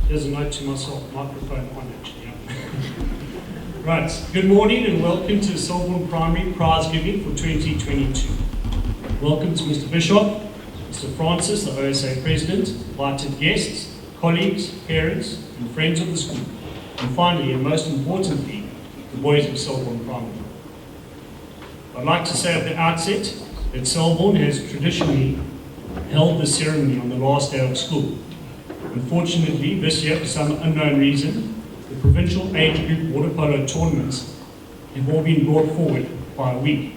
Here's a note to myself, microphone on actually. Yeah. Right, good morning and welcome to Selborne Primary Prizegiving for 2022. Welcome to Mr. Bishop, Mr. Francis, the OSA President, invited guests, colleagues, parents and friends of the school, and finally and most importantly, the boys of Selborne Primary. I'd like to say at the outset that Selborne has traditionally held the ceremony on the last day of school. Unfortunately, this year, for some unknown reason, the provincial age group water polo tournaments have all been brought forward by a week.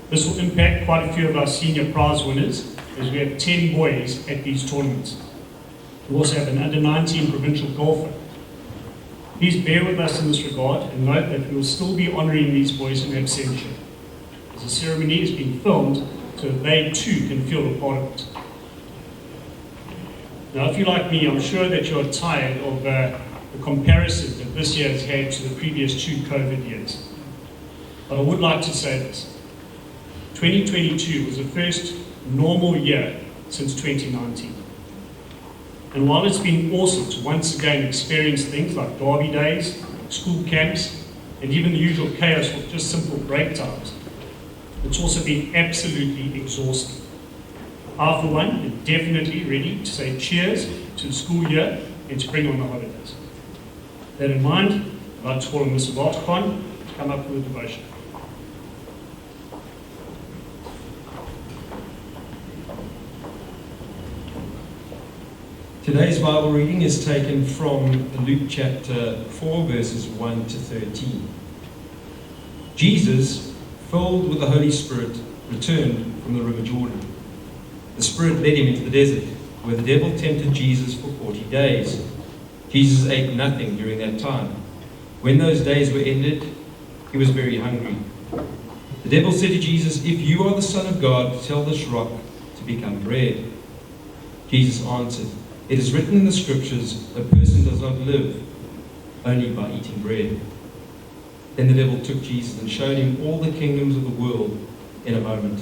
This will impact quite a few of our senior prize winners, as we have 10 boys at these tournaments. We also have an under-19 provincial golfer. Please bear with us in this regard and note that we will still be honouring these boys in absentia, as the ceremony is being filmed so that they too can feel a part of it. Now, if you're like me, I'm sure that you're tired of the comparisons that this year has had to the previous 2 COVID years. But I would like to say this. 2022 was the first normal year since 2019. And while it's been awesome to once again experience things like derby days, school camps, and even the usual chaos with just simple break times, it's also been absolutely exhausting. I, for one, am definitely ready to say cheers to the school year and to bring on the holidays. That in mind, I'd like to call on Mr. Bartcon to come up with a devotion. Today's Bible reading is taken from Luke chapter 4, verses 1 to 13. Jesus, filled with the Holy Spirit, returned from the river Jordan. The Spirit led him into the desert, where the devil tempted Jesus for 40 days. Jesus ate nothing during that time. When those days were ended, he was very hungry. The devil said to Jesus, "If you are the Son of God, tell this rock to become bread." Jesus answered, "It is written in the Scriptures, a person does not live only by eating bread." Then the devil took Jesus and showed him all the kingdoms of the world in a moment.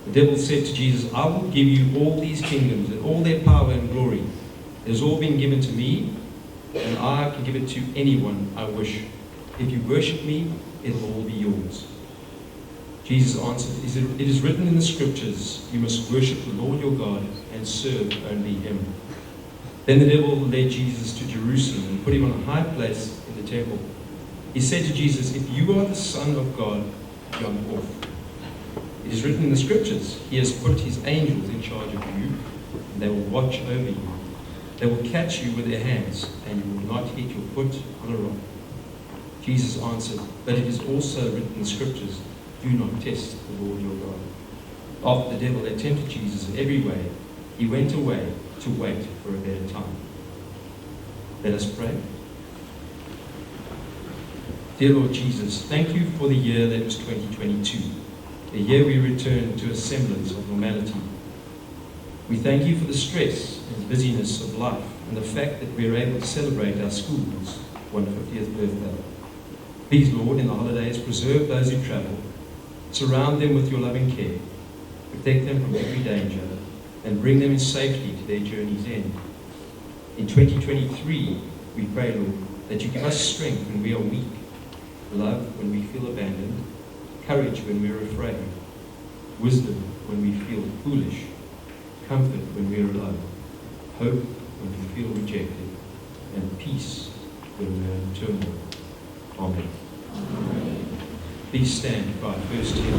The devil said to Jesus, "I will give you all these kingdoms and all their power and glory. It has all been given to me, and I can give it to anyone I wish. If you worship me, it will all be yours." Jesus answered, "It is written in the Scriptures, you must worship the Lord your God and serve only him." Then the devil led Jesus to Jerusalem and put him on a high place in the temple. He said to Jesus, "If you are the Son of God, jump off. It is written in the Scriptures, he has put his angels in charge of you, and they will watch over you. They will catch you with their hands, and you will not hit your foot on a rock." Jesus answered, "But it is also written in the Scriptures, do not test the Lord your God." After the devil had tempted Jesus in every way, he went away to wait for a better time. Let us pray. Dear Lord Jesus, thank you for the year that was 2022, the year we returned to a semblance of normality. We thank you for the stress and busyness of life and the fact that we are able to celebrate our school's 150th birthday. Please, Lord, in the holidays, preserve those who travel, surround them with your loving care, protect them from every danger, and bring them in safety to their journey's end. In 2023, we pray, Lord, that you give us strength when we are weak, love when we feel abandoned, courage when we are afraid, wisdom when we feel foolish, comfort when we are alone, hope when we feel rejected, and peace when we are in turmoil. Amen. Amen. Please stand for our first hymn.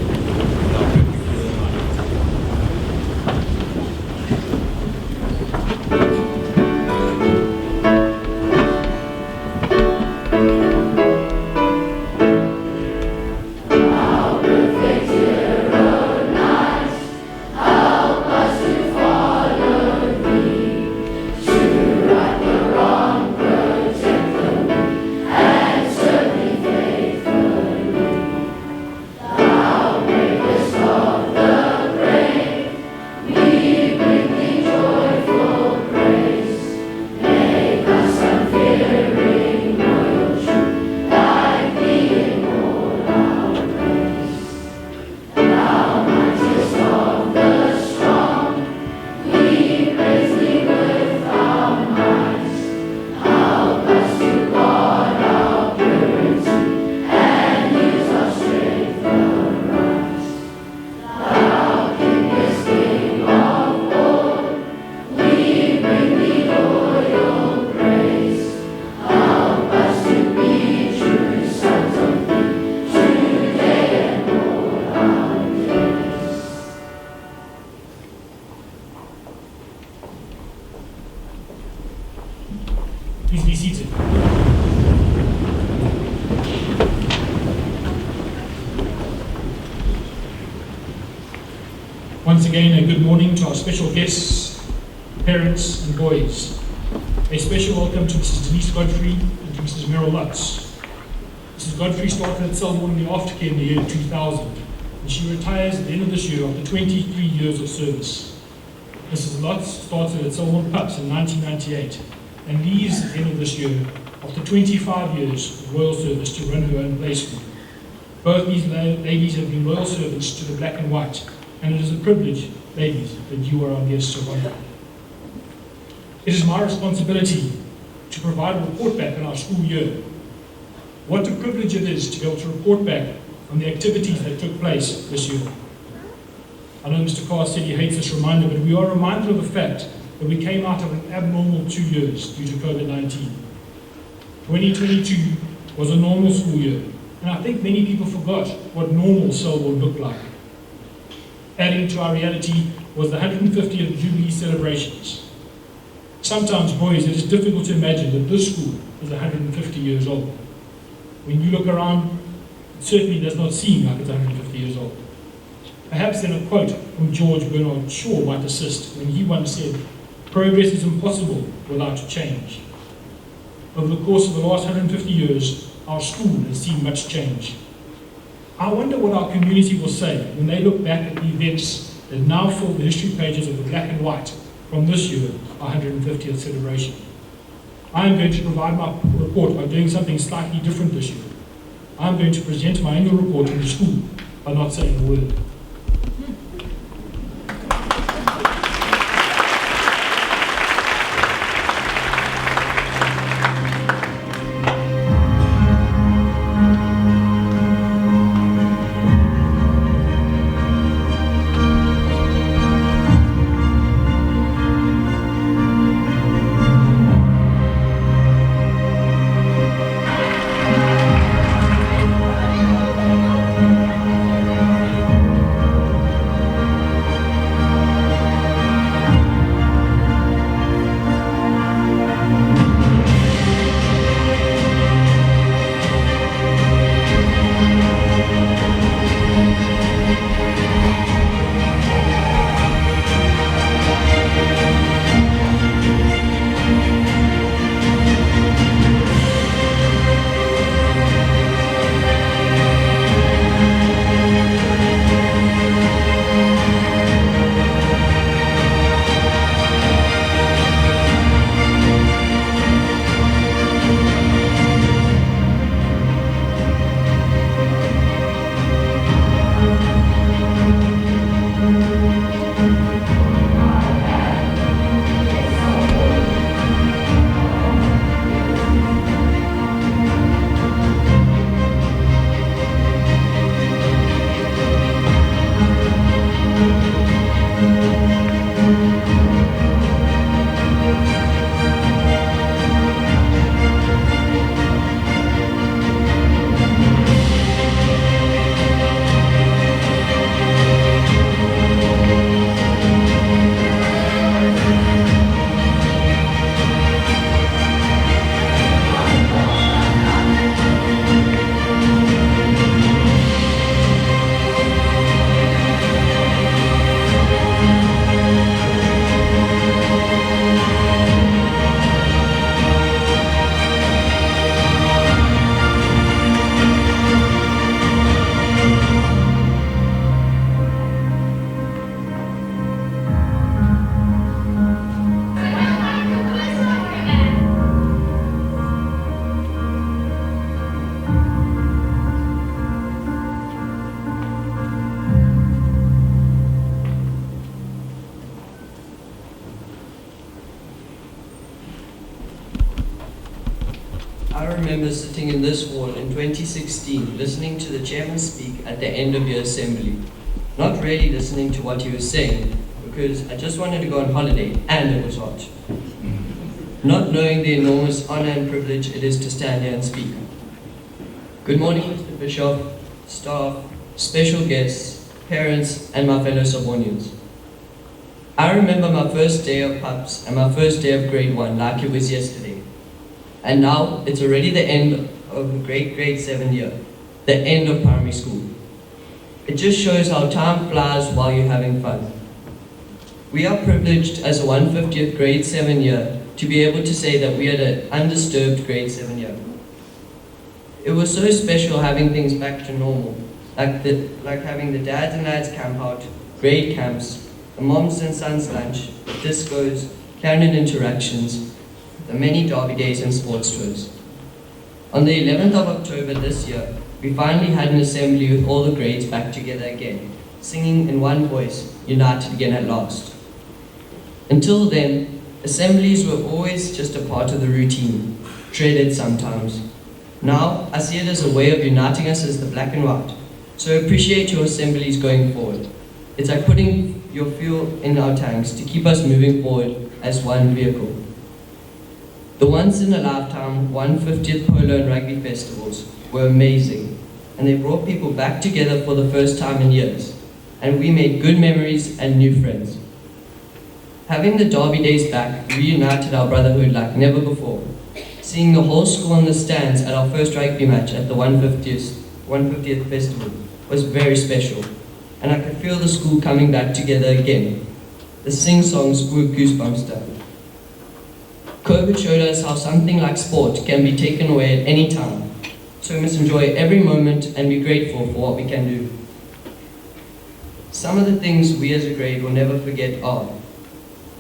Thou makest all Please be seated. Once again, a good morning to our special guests, parents and boys. A special welcome to Mrs. Denise Godfrey and to Mrs. Merrill Lutz. Mrs. Godfrey started at Selborne in the aftercare in the year 2000, and she retires at the end of this year after 23 years of service. Mrs. Lutz started at Selborne Pups in 1998, and leaves at the end of this year after 25 years of royal service to run her own play school. Both these ladies have been loyal servants to the black and white, and it is a privilege, ladies, that you are our guests of honor. It is my responsibility to provide a report back on our school year. What a privilege it is to be able to report back on the activities that took place this year. I know Mr. Carr said he hates this reminder, but we are reminded of the fact that we came out of an abnormal 2 years due to COVID-19. 2022 was a normal school year, and I think many people forgot what normal Selborne looked like. Adding to our reality was the 150th Jubilee celebrations. Sometimes, boys, it is difficult to imagine that this school is 150 years old. When you look around, it certainly does not seem like it's 150 years old. Perhaps then a quote from George Bernard Shaw might assist when he once said, "Progress is impossible without change." Over the course of the last 150 years, our school has seen much change. I wonder what our community will say when they look back at the events that now fill the history pages of the black and white from this year, our 150th celebration. I am going to provide my report by doing something slightly different this year. I am going to present my annual report in the school by not saying a word. I remember sitting in this hall in 2016, listening to the chairman speak at the end of the assembly. Not really listening to what he was saying, because I just wanted to go on holiday, and it was hot. Not knowing the enormous honor and privilege it is to stand here and speak. Good morning, Mr. Bishop, staff, special guests, parents, and my fellow Selbornians. I remember my first day of pups and my first day of grade 1 like it was yesterday. And now it's already the end of a great grade 7 year, the end of primary school. It just shows how time flies while you're having fun. We are privileged as a 150th grade 7 year to be able to say that we had an undisturbed grade 7 year. It was so special having things back to normal, like having the dads and lads camp out, grade camps, the moms and sons lunch, discos, canon interactions, the many derby days and sports tours. On the 11th of October this year, we finally had an assembly with all the grades back together again, singing in one voice, united again at last. Until then, assemblies were always just a part of the routine, dreaded sometimes. Now, I see it as a way of uniting us as the black and white, so appreciate your assemblies going forward. It's like putting your fuel in our tanks to keep us moving forward as one vehicle. The once-in-a-lifetime 150th Polo and Rugby festivals were amazing, and they brought people back together for the first time in years, and we made good memories and new friends. Having the derby days back reunited our brotherhood like never before. Seeing the whole school in the stands at our first rugby match at the 150th festival was very special, and I could feel the school coming back together again. The sing-songs were goosebumps down. COVID showed us how something like sport can be taken away at any time, so we must enjoy every moment and be grateful for what we can do. Some of the things we as a grade will never forget are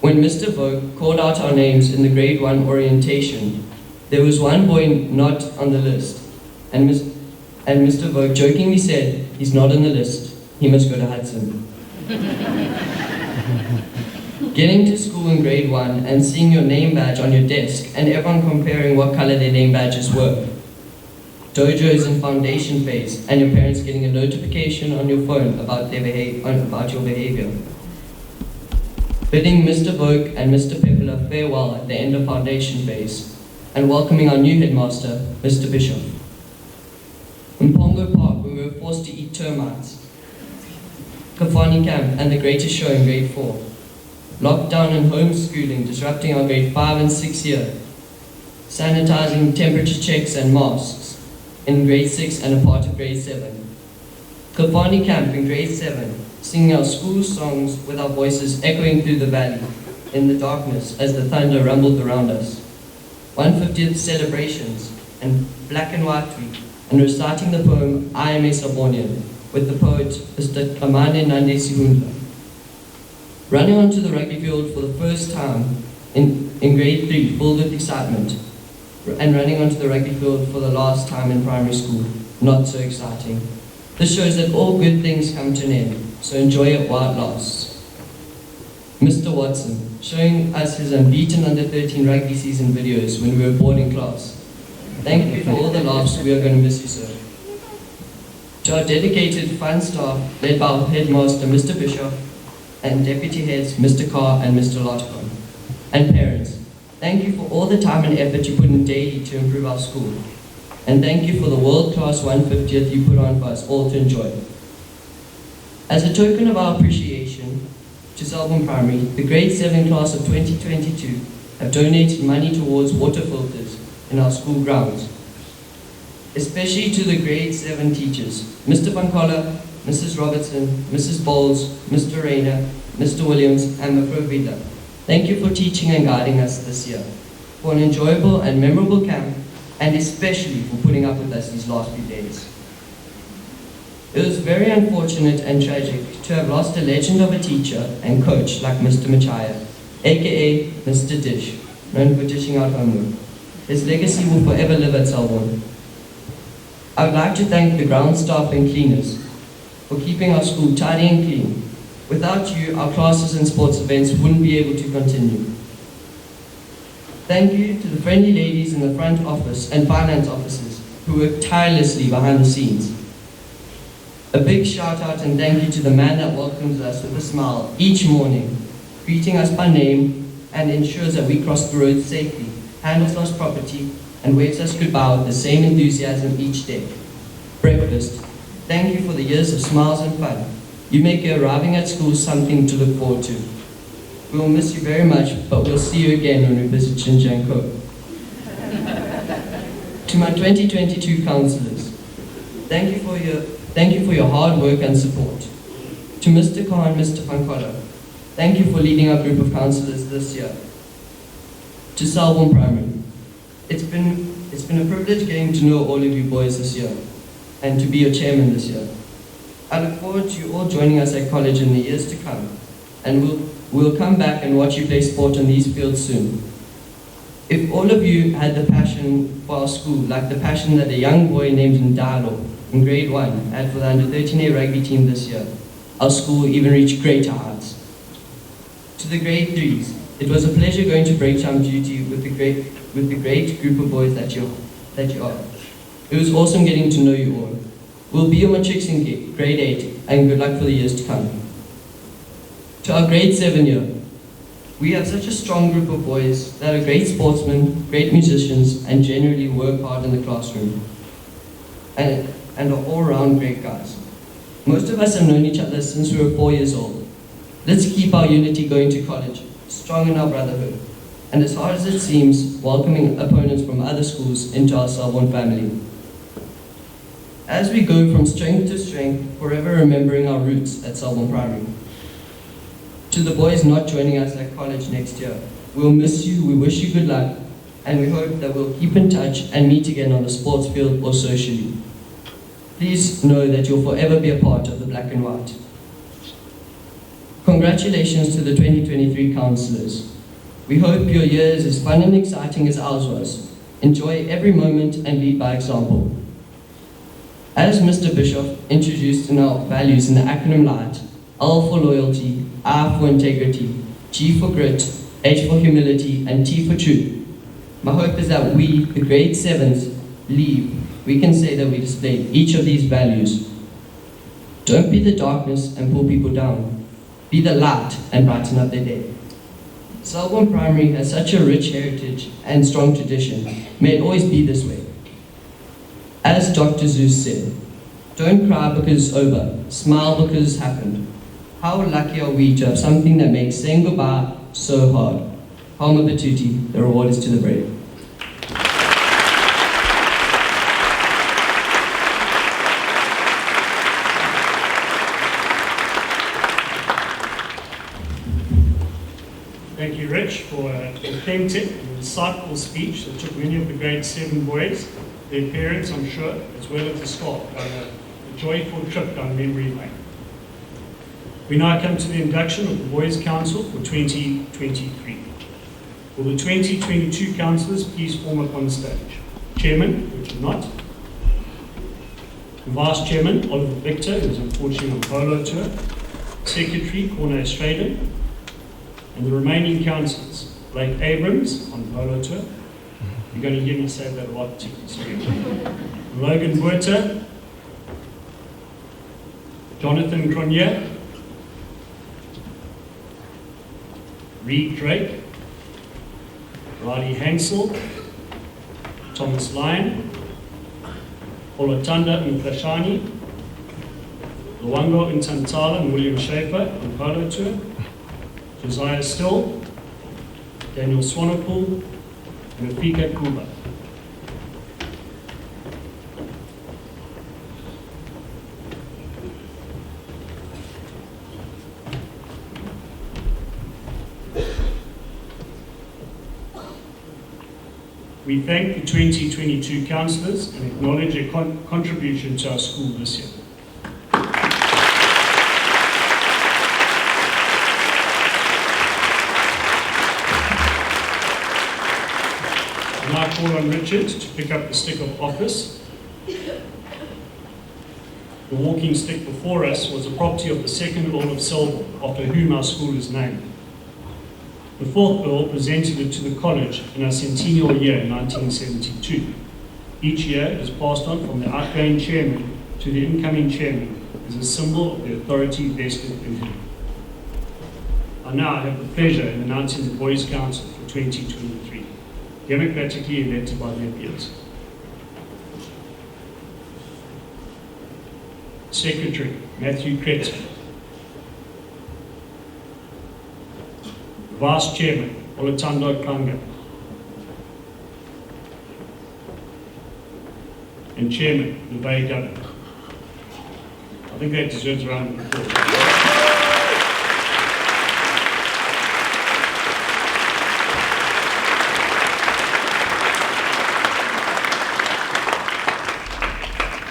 when Mr. Vogue called out our names in the grade 1 orientation. There was one boy not on the list, and Mr. Vogue jokingly said, "He's not on the list, he must go to Hudson." Getting to school in grade 1 and seeing your name badge on your desk and everyone comparing what color their name badges were. Dojos in foundation phase and your parents getting a notification on your phone about your behavior. Bidding Mr. Vogue and Mr. Pepler farewell at the end of foundation phase and welcoming our new headmaster, Mr. Bishop. In Pongo Park, we were forced to eat termites. Kafani Camp and the greatest show in grade 4. Lockdown and homeschooling disrupting our grade 5 and 6 year. Sanitizing temperature checks and masks in grade 6 and a part of grade 7. Kafani Camp in grade 7, singing our school songs with our voices echoing through the valley in the darkness as the thunder rumbled around us. 150th celebrations and black and white week, and reciting the poem I Am a Selbornian with the poet Mr. Amane Nande Sihundla. Running onto the rugby field for the first time in grade 3, filled with excitement, and running onto the rugby field for the last time in primary school, not so exciting. This shows that all good things come to an end, so enjoy it while it lasts. Mr. Watson, showing us his unbeaten under 13 rugby season videos when we were bored in class. Thank you for all the laughs, we are going to miss you, sir. To our dedicated, fun staff, led by our headmaster, Mr. Bishop, and deputy heads, Mr. Carr and Mr. Lotcom. And parents, thank you for all the time and effort you put in daily to improve our school. And thank you for the world-class 150th you put on for us all to enjoy. As a token of our appreciation to Selborne Primary, the grade 7 class of 2022 have donated money towards water filters in our school grounds. Especially to the grade 7 teachers, Mr. Pankola, Mrs. Robertson, Mrs. Bowles, Mr. Rayner, Mr. Williams, and Mr. Vida. Thank you for teaching and guiding us this year, for an enjoyable and memorable camp, and especially for putting up with us these last few days. It was very unfortunate and tragic to have lost a legend of a teacher and coach like Mr. Machaya, aka Mr. Dish, known for dishing out homework. His legacy will forever live at Selborne. I would like to thank the ground staff and cleaners for keeping our school tidy and clean. Without you, our classes and sports events wouldn't be able to continue. Thank you to the friendly ladies in the front office and finance offices who work tirelessly behind the scenes. A big shout out and thank you to the man that welcomes us with a smile each morning, greeting us by name and ensures that we cross the road safely, handles lost property, and waves us goodbye with the same enthusiasm each day. Breakfast. Thank you for the years of smiles and fun. You make your arriving at school something to look forward to. We will miss you very much, but we'll see you again when we visit Xinjiang. To my 2022 councillors, thank you for your hard work and support. To Mr. Khan and Mr. Pankala, thank you for leading our group of councillors this year. To Selborne Primary, it's been a privilege getting to know all of you boys this year and to be your chairman this year. I look forward to you all joining us at college in the years to come, and we'll come back and watch you play sport on these fields soon. If all of you had the passion for our school, like the passion that a young boy named Ndalo in grade 1 had for the under-13A rugby team this year, our school will even reach greater heights. To the grade 3s, it was a pleasure going to break jump duty with the great group of boys that you are. It was awesome getting to know you all. We'll be your matrics in grade 8, and good luck for the years to come. To our grade 7 year, we have such a strong group of boys that are great sportsmen, great musicians, and generally work hard in the classroom, and are all-round great guys. Most of us have known each other since we were 4 years old. Let's keep our unity going to college, strong in our brotherhood, and as hard as it seems, welcoming opponents from other schools into our Selborne family. As we go from strength to strength, forever remembering our roots at Selborne Primary. To the boys not joining us at college next year, we'll miss you, we wish you good luck, and we hope that we'll keep in touch and meet again on the sports field or socially. Please know that you'll forever be a part of the black and white. Congratulations to the 2023 councillors. We hope your year is as fun and exciting as ours was. Enjoy every moment and lead by example. As Mr. Bishop introduced in our values in the acronym LIGHT, L for loyalty, I for integrity, G for grit, H for humility, and T for truth. My hope is that we, the grade 7s, we can say that we displayed each of these values. Don't be the darkness and pull people down. Be the light and brighten up their day. Selborne Primary has such a rich heritage and strong tradition. May it always be this way. As Dr. Zeus said, don't cry because it's over, smile because it's happened. How lucky are we to have something that makes saying goodbye so hard? Palma Batuti, the reward is to the brave. Thank you, Rich, for an authentic and insightful speech that took many of the grade 7 boys, their parents, I'm sure, as well as the staff, on a joyful trip down memory lane. We now come to the induction of the Boys' Council for 2023. Will the 2022 councillors please form up on the stage? Chairman, Richard Knott. The Vice Chairman, Oliver Victor, who is unfortunately on polo tour. Secretary, Corne Straden. And the remaining councillors, Blake Abrams on polo tour. You're going to hear me say that a lot, sorry. Logan Buerta. Jonathan Cronje. Reed Drake, Riley Hansel, Thomas Lyon, Olotanda Mklashani, Luango Ntantala and William Schaefer on polo tour, Josiah Still, Daniel Swanepoel, and Afika Kuba. We thank the 2022 councillors and acknowledge their contribution to our school this year. I now call on Richard to pick up the stick of office. The walking stick before us was a property of the second Earl of Selborne, after whom our school is named. The fourth Earl presented it to the college in our centennial year in 1972. Each year it is passed on from the outgoing chairman to the incoming chairman as a symbol of the authority vested in him. I now have the pleasure in announcing the Boys' Council for 2023, democratically elected by their peers. Secretary, Matthew Kretzer. Vice Chairman, Olutando Klanga. and Chairman, the Bay Governor. I think that deserves a round of applause.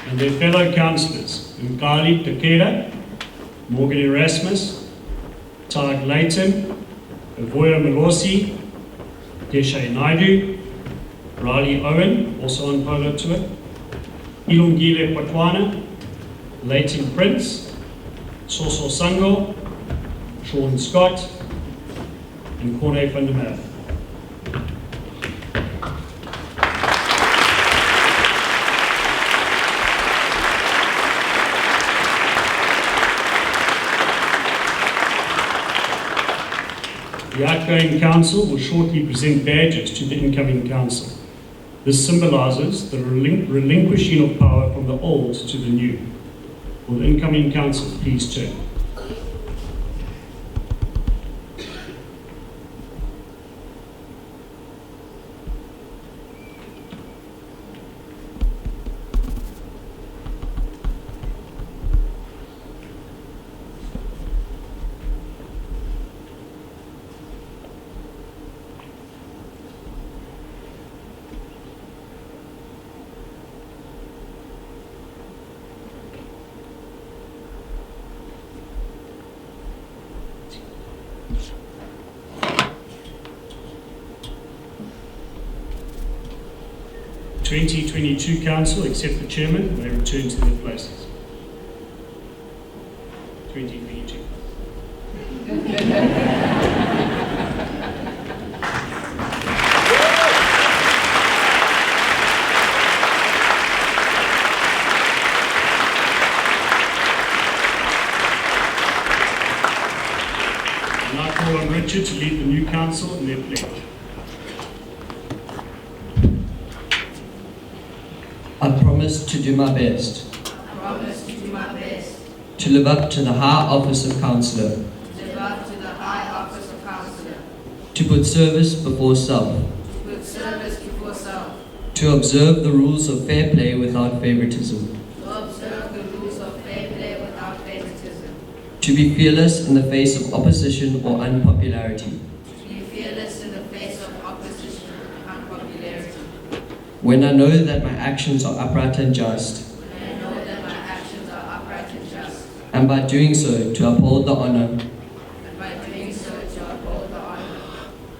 And their fellow councillors, Nkali Takeda, Morgan Erasmus, Tag Layton, Avoya Malosi, Deshay Naidu, Riley Owen, also on polo tour, Ilungile Patwana, Leighton Prince, Soso Sango, Sean Scott, and Corne van der Merwe. The outgoing council will shortly present badges to the incoming council. This symbolises the relinquishing of power from the old to the new. Will the incoming council please turn? The 2022 council, except the chairman, may return to their places. 2022. I now call on Richard to lead the new council in their pledge. I promise to do my best. To live up to the high office of councillor. To put service before self. To observe the rules of fair play without favoritism. To be fearless in the face of opposition or unpopularity. When I know that my actions are upright and just. And by doing so to uphold the honour.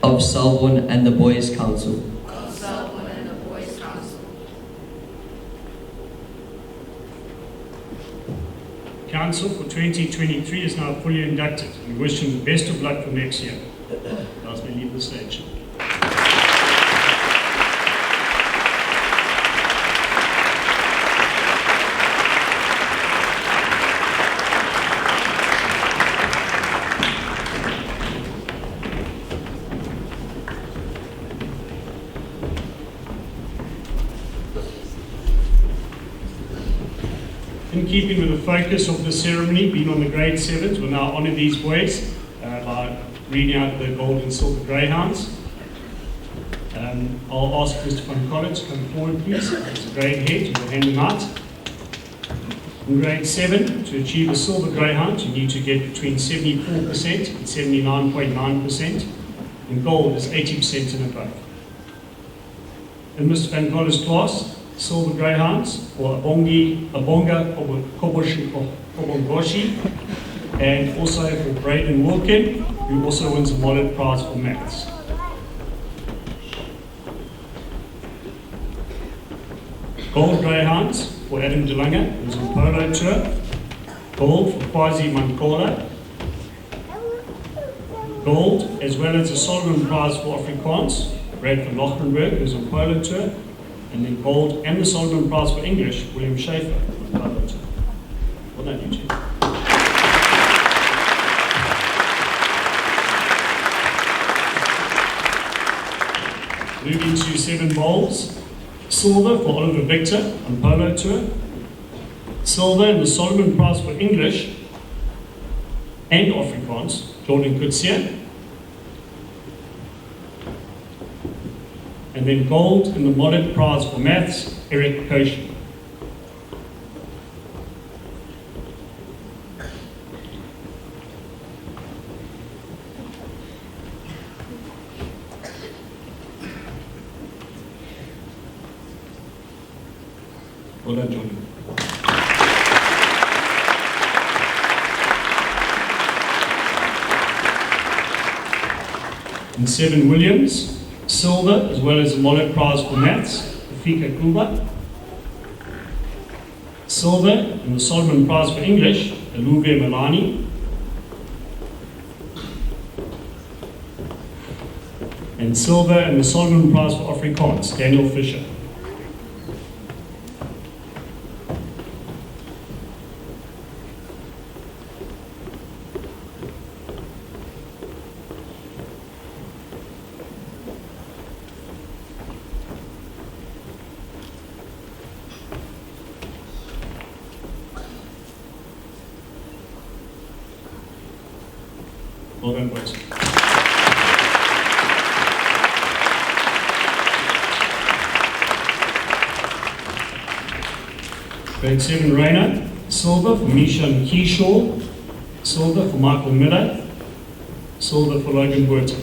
Of Selborne and the Boys' Council. Council for 2023 is now fully inducted. We wish him the best of luck for next year. As we leave the stage. In keeping with the focus of the ceremony being on the grade 7s, we'll now honour these boys by reading out the gold and silver greyhounds. I'll ask Mr. Van Collins to come forward, please. It's a grade head, you'll hand them out. In grade 7, to achieve a silver greyhound, you need to get between 74% and 79.9%, and gold is 80% and above. In Mr. Van Collins' class, silver greyhounds, or Abonga Kobongoshi, and also for Braden Wilkin, who also wins a Mollett Prize for Maths. Gold greyhounds for Adam DeLange, who's on polo tour. Gold for Kwazi Mankola. Gold, as well as the Solomon Prize for Afrikaans, Brad van Lochtenberg, who's on polo tour. And then gold and the Solomon Prize for English, William Schaefer, on polo tour. Well done, you two. Moving to 7 bowls. Silver for Oliver Victor on polo tour. Silver in the Solomon Prize for English and Afrikaans, Jordan Kutsia. And then gold in the Mollett Prize for Maths, Eric Koshy. Well done, Johnny. And 7 Williams, silver, as well as the Mollett Prize for Maths, Fika Kuba. Silver in the Solomon Prize for English, Aluve Malani. And silver in the Solomon Prize for Afrikaans, Daniel Fisher. Well done, boys. Grade 7 Rainer, silver for Mishan Keyshaw, silver for Michael Miller, silver for Logan Burton.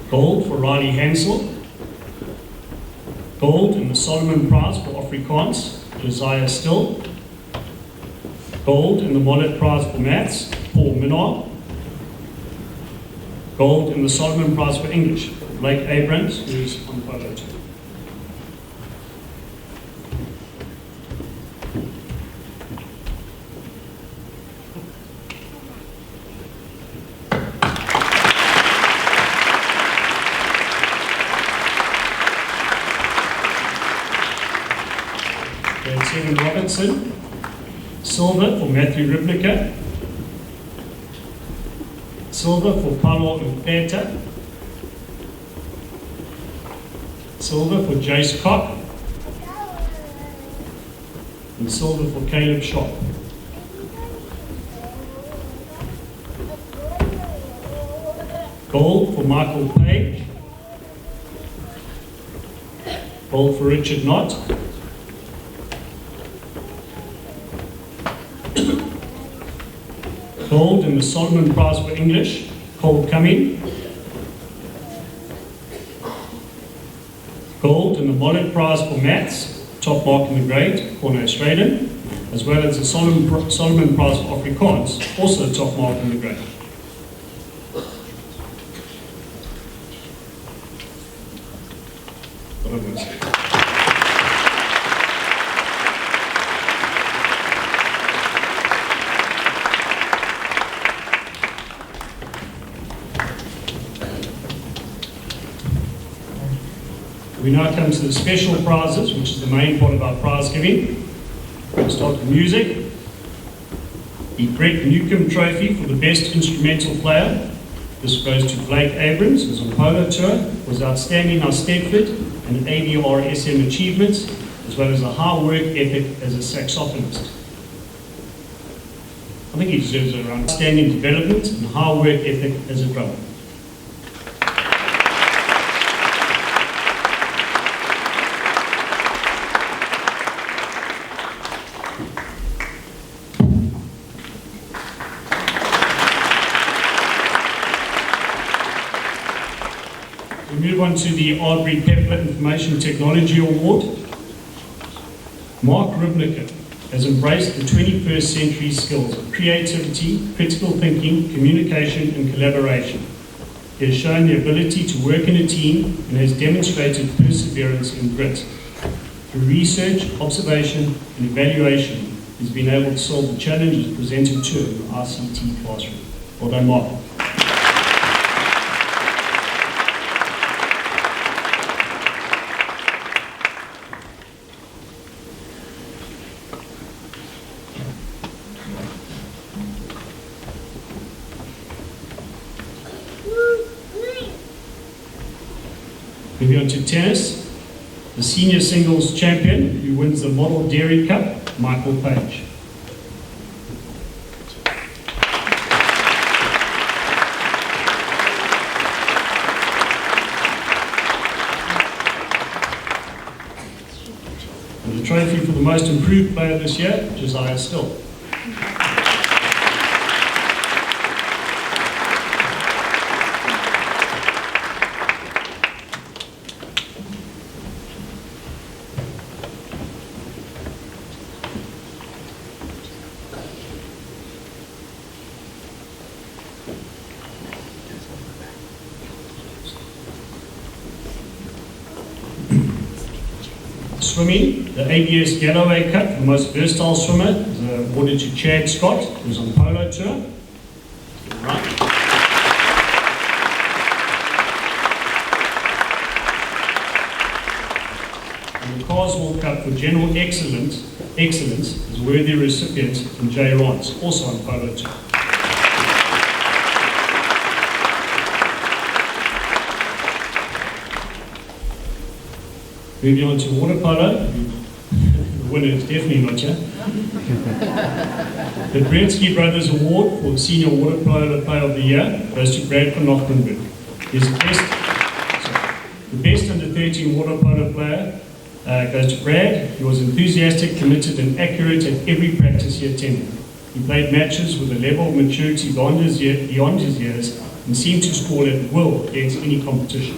Gold for Riley Hansel, gold in the Solomon Prize for Afrikaans, Josiah Still, gold in the Mollett Prize for Maths, Paul Minnar, gold in the Solomon Prize for English, Blake Abrams, who's on photo 2. Grade 7 Robertson, silver for Matthew Ribnica, silver for Paulo Mpeta, silver for Jace Koch, and silver for Caleb Shop. Gold for Michael Page, gold for Richard Knott, gold in the Solomon Prize for English, Cole Cumming, gold in the Mollett Prize for Maths, top mark in the grade, Corno Straden, as well as the Solomon Prize for Afrikaans, also top mark in the grade. We now come to the special prizes, which is the main part of our prize giving. We'll start with music. The Brett Newcomb Trophy for the Best Instrumental Player. This goes to Blake Abrams, who's on polo tour, was outstanding on Stedford and ABR SM achievements, as well as a high work ethic as a saxophonist. I think he deserves it around outstanding development and high work ethic as a drummer. We move on to the Ardbury Pepler Information Technology Award. Mark Ribnica has embraced the 21st century skills of creativity, critical thinking, communication and collaboration. He has shown the ability to work in a team and has demonstrated perseverance and grit. Through research, observation and evaluation, he's been able to solve the challenges presented to him in the ICT classroom. Well done, Mark. Moving on to tennis, the senior singles champion who wins the Model Dairy Cup, Michael Page. And the trophy for the most improved player this year, Josiah Still. swimming, the ABS Galloway Cup, the most versatile swimmer, is awarded to Chad Scott, who's on polo tour. Right. And the Carswell Cup for general excellence is worthy recipient from Jay Rance, also on polo tour. Moving on to water polo. The winner is definitely not here. The Brensky Brothers Award for Senior Water Polo Player of the Year goes to Brad van Nochtenburg. The best under 13 water polo player goes to Brad. He was enthusiastic, committed and accurate at every practice he attended. He played matches with a level of maturity beyond his years and seemed to score at will against any competition.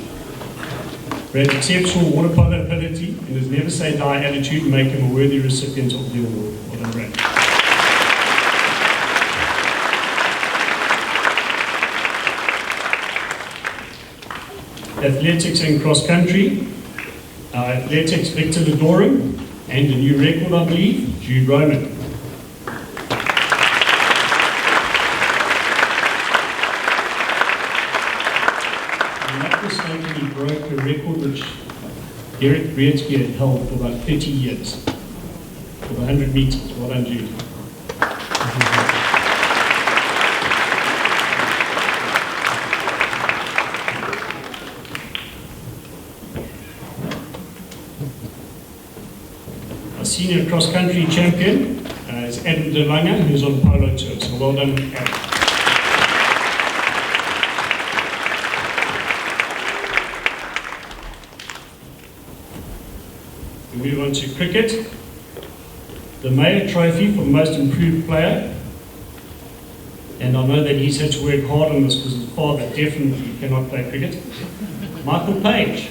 Brad's exceptional water polo ability and his never say die attitude make him a worthy recipient of the award. Well done, Brad. Athletics and cross country. Athletics, Victor Ledorum, and a new record, I believe, Jude Roman. He broke a record which Derek Brietzke had held for about 30 years, for the 100 meters. Well done, Jude. Our senior cross-country champion is Adam De Lange, who's on polo tour. So well done, Adam. We move on to cricket. The Mayor Trophy for Most Improved Player. And I know that he's had to work hard on this because his father definitely cannot play cricket. Michael Page.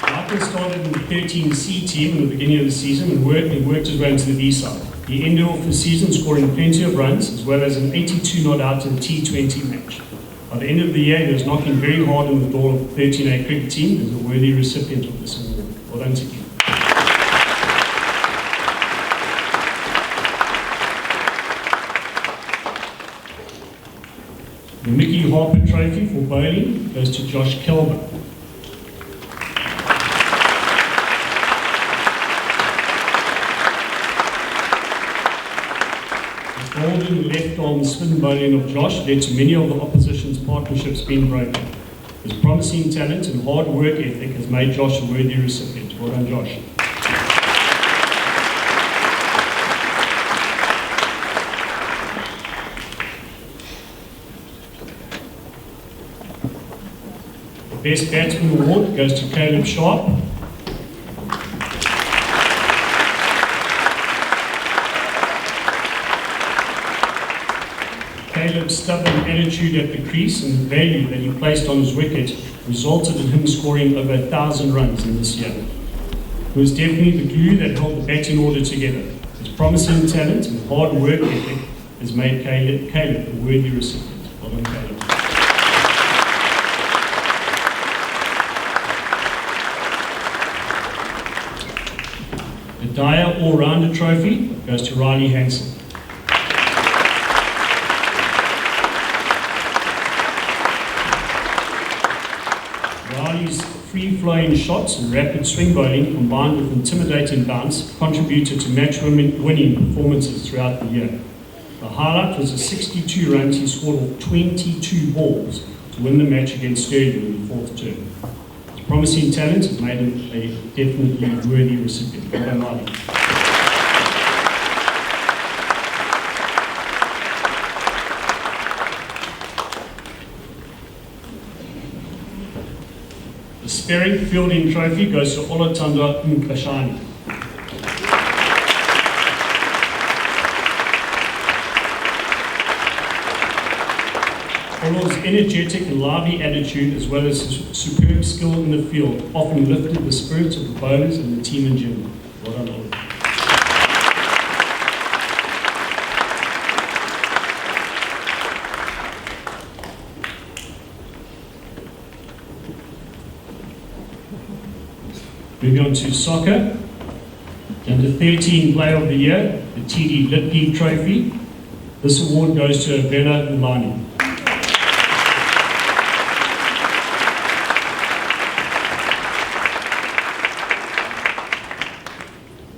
Michael started in the 13C team in the beginning of the season and worked his way into the B side. He ended off the season scoring plenty of runs, as well as an 82 not out in the T20 match. By the end of the year, he was knocking very hard on the door of the 13A cricket team as a worthy recipient of this award. Well done to you. The Mickey Harper Trophy for bowling goes to Josh Kelber. Golden left-arm spin bowling of Josh led to many of the opposition's partnerships being broken. His promising talent and hard work ethic has made Josh a worthy recipient. Well done, Josh. The Best Batsman Award goes to Caleb Sharp. Caleb's stubborn attitude at the crease and the value that he placed on his wicket resulted in him scoring over 1,000 runs in this year. He was definitely the glue that held the batting order together. His promising talent and hard work ethic has made Caleb a worthy recipient. Well done, Caleb. The Dyer All-Rounder Trophy goes to Riley Hansen. Riley's free-flowing shots and rapid swing bowling combined with intimidating bounce contributed to match-winning performances throughout the year. The highlight was the 62 runs he scored off 22 balls to win the match against Sterling in the fourth term. His promising talent has made him a definitely worthy recipient. Well done, Riley. The Sperry Fielding Trophy goes to Olatanda Mkashani. Olo's energetic and lively attitude, as well as his superb skill in the field, often lifted the spirits of the bowlers and the team in general. Well done, Olo. Moving on to soccer. The Under 13 Player of the Year, the TD Lit League Trophy. This award goes to Bella Ulani.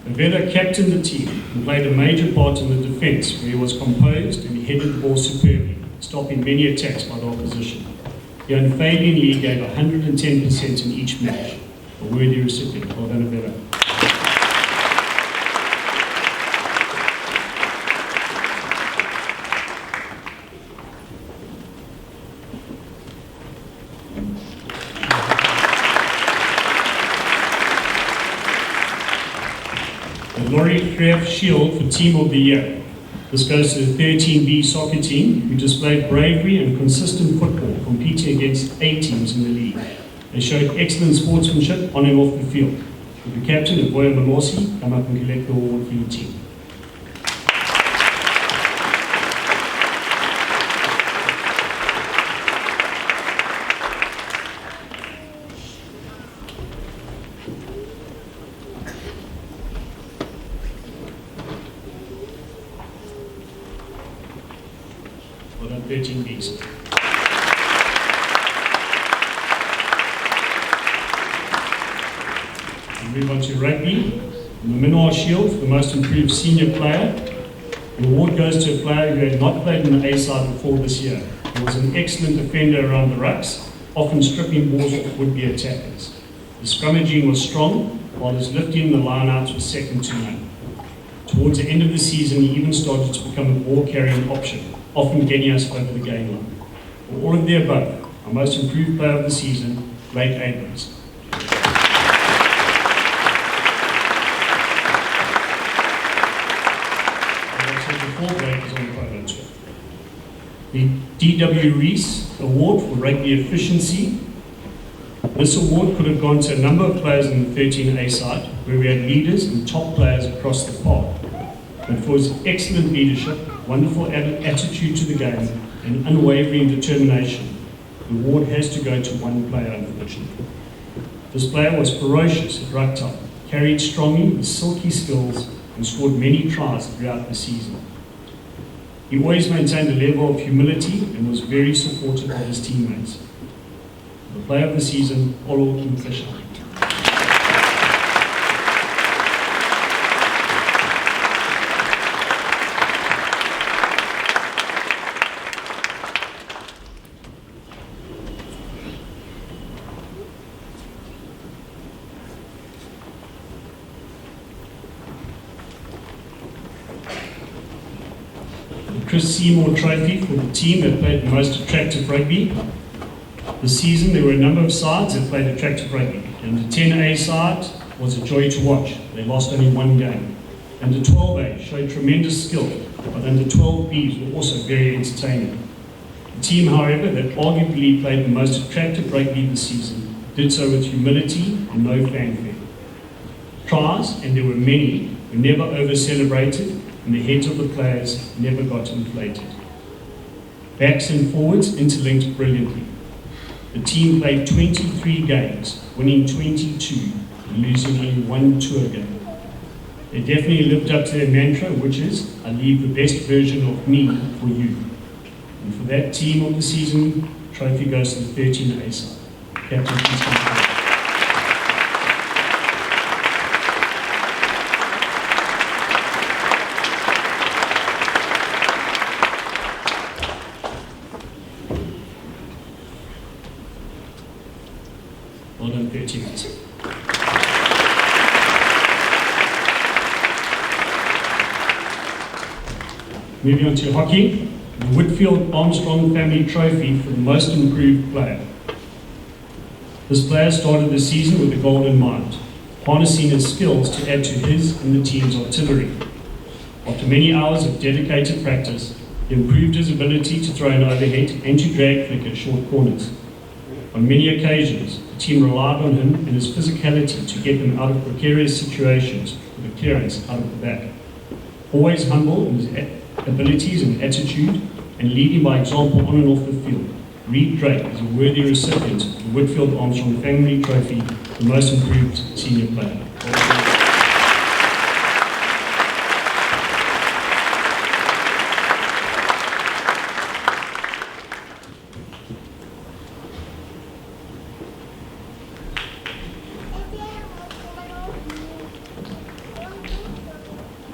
Vela captained the team and played a major part in the defence, where he was composed and he headed the ball superbly, stopping many attacks by the opposition. He unfailingly gave 110% in each match. A worthy recipient. Well done, Vela. Laurie Kreff Shield for Team of the Year. This goes to the 13B soccer team, who displayed bravery and consistent football, competing against A teams in the league. They showed excellent sportsmanship on and off the field. With the captain, Boya Malosi, come up and collect the award for your team. Well done, 13Bs. We move on to rugby. The Minoir Shield for the most improved senior player. The award goes to a player who had not played in the A side before this year. He was an excellent defender around the rucks, often stripping balls off would-be attackers. His scrummaging was strong, while his lifting in the line-outs was second to none. Towards the end of the season, he even started to become a ball-carrying option, often getting us over the game line. For all of the above, our most improved player of the season, Blake Abrams. The D.W. Rees Award for Rugby Efficiency. This award could have gone to a number of players in the 13A side, where we had leaders and top players across the park. But for his excellent leadership, wonderful attitude to the game, and unwavering determination, the award has to go to one player, unfortunately. This player was ferocious at ruck time, carried strongly with silky skills, and scored many tries throughout the season. He always maintained a level of humility and was very supportive of his teammates. The player of the season, Olo Fisher. Chris Seymour Trophy for the team that played the most attractive rugby. This season there were a number of sides that played attractive rugby. And the 10A side was a joy to watch. They lost only one game. And the 12A showed tremendous skill, but then the 12Bs were also very entertaining. The team, however, that arguably played the most attractive rugby this season did so with humility and no fanfare. Tries, and there were many, were never over-celebrated, and the heads of the players never got inflated. Backs and forwards interlinked brilliantly. The team played 23 games, winning 22 and losing only one tour game. They definitely lived up to their mantra, which is, I leave the best version of me for you. And for that team of the season, trophy goes to the 13A side. Captain Peter. Well done, 13. Moving on to hockey, the Whitfield Armstrong Family Trophy for the most improved player. This player started the season with a goal in mind, harnessing his skills to add to his and the team's artillery. After many hours of dedicated practice, he improved his ability to throw an overhead and to drag flick at short corners. On many occasions, the team relied on him and his physicality to get them out of precarious situations with a clearance out of the back. Always humble in his abilities and attitude, and leading by example on and off the field, Reed Drake is a worthy recipient of the Whitfield Armstrong Family Trophy, the most improved senior player.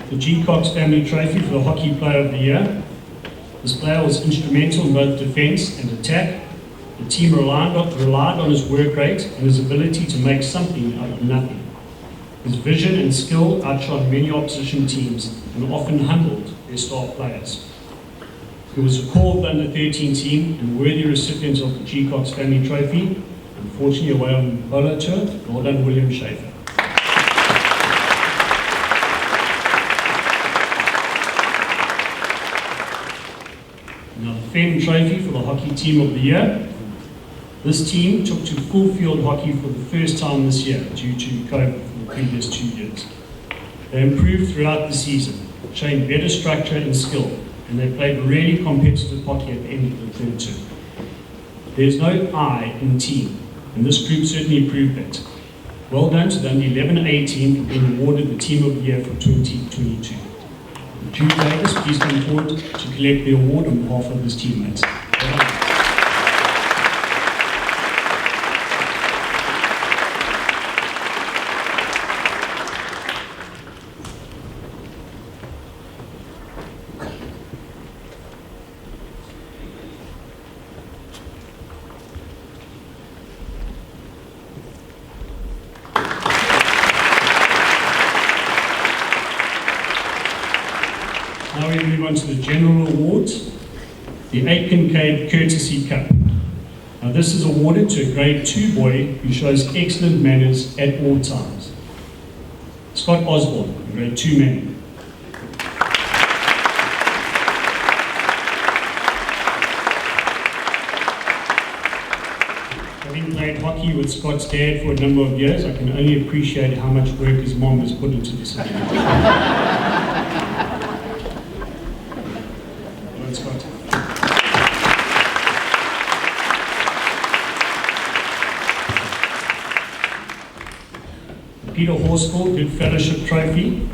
The G. Cox Family Trophy for the Hockey Player of the Year. This player was instrumental in both defence and attack. The team relied on his work rate and his ability to make something out of nothing. His vision and skill outshone many opposition teams and often humbled their star players. He was a core of the under-13 team and worthy recipient of the G. Cox Family Trophy. Unfortunately, away on the polo tour. Well done, William Schaefer. Now, the Fenn Trophy for the Hockey Team of the Year. This team took to full field hockey for the first time this year due to COVID for the previous 2 years. They improved throughout the season, showing better structure and skill, and they played really competitive hockey at the end of the third term. There's no I in the team, and this group certainly proved that. Well done to the under 11A team for being awarded the Team of the Year for 2022. Jude Davis, please come forward to collect the award on behalf of his teammates. Now we move on to the general awards, the Aitken Cave Courtesy Cup. Now this is awarded to a grade 2 boy who shows excellent manners at all times. Scott Osborne, a grade 2 man. Having played hockey with Scott's dad for a number of years, I can only appreciate how much work his mom has put into this event. Peter Horsfall Good Fellowship Trophy.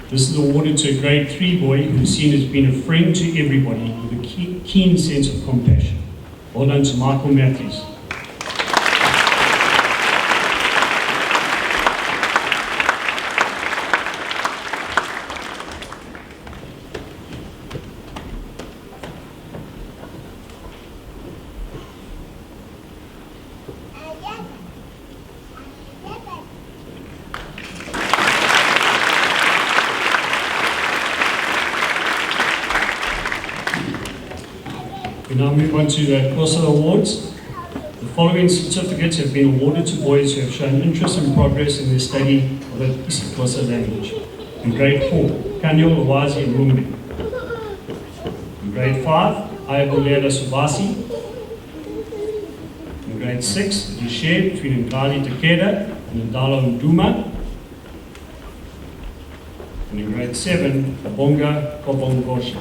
This is awarded to a grade 3 boy who's seen as being a friend to everybody with a keen sense of compassion. Well done to Michael Matthews. We now move on to the Xhosa Awards. The following certificates have been awarded to boys who have shown interest and progress in their study of the isiXhosa language. In grade 4, Kanyo Lawazi Rumbi. In grade 5, Ayabulela Subasi. In grade 6, the share between Nkali Takeda and Ndalo Nduma. And in grade 7, Bonga Kobongoshi.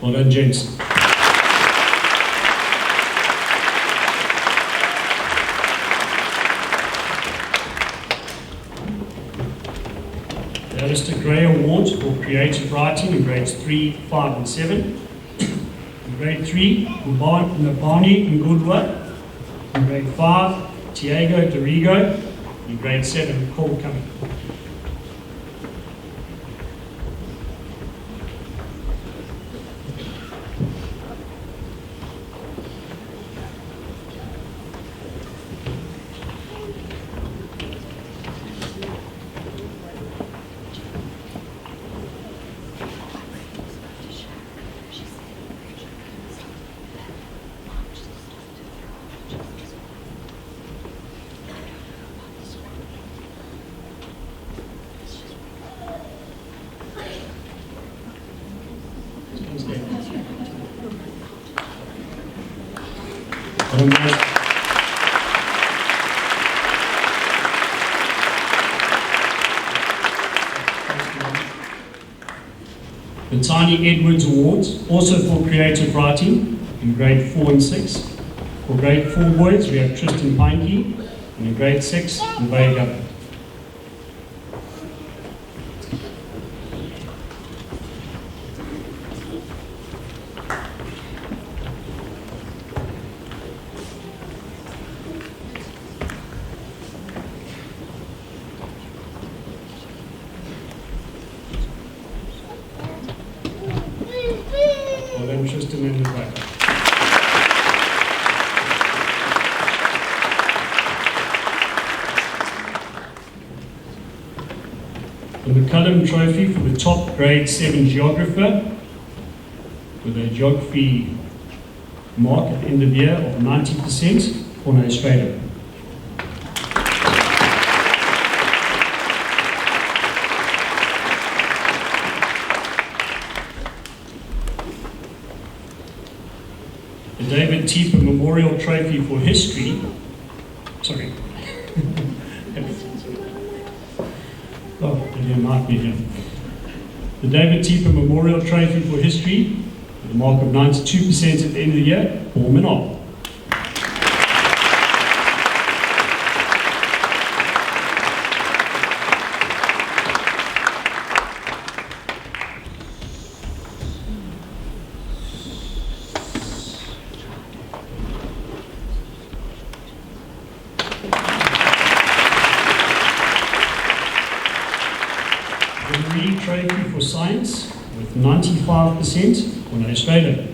Well done, gents. The Alistair Gray Award for Creative Writing in grades 3, 5 and 7. In grade 3, Nabani Ngudwa. In grade 5, Tiago Dorigo. In grade 7, Cole Cumming. The Tiny Edwards Awards, also for creative writing, in grade 4 and 6. For grade 4 boys, we have Tristan Pinekey, and in grade 6, Mbaye Gaba. Well then, Tristan and Mbaye. The McCullum Trophy for the top grade 7 geographer with a geography mark at the end of the year of 90% for an Australia. The David Tieper Memorial Trophy for History, sorry. Oh, it might be here. The David Tieper Memorial Trophy for History, with a mark of 92% at the end of the year, Paul Minot. The Reed Trophy for Science with 95% for Australia.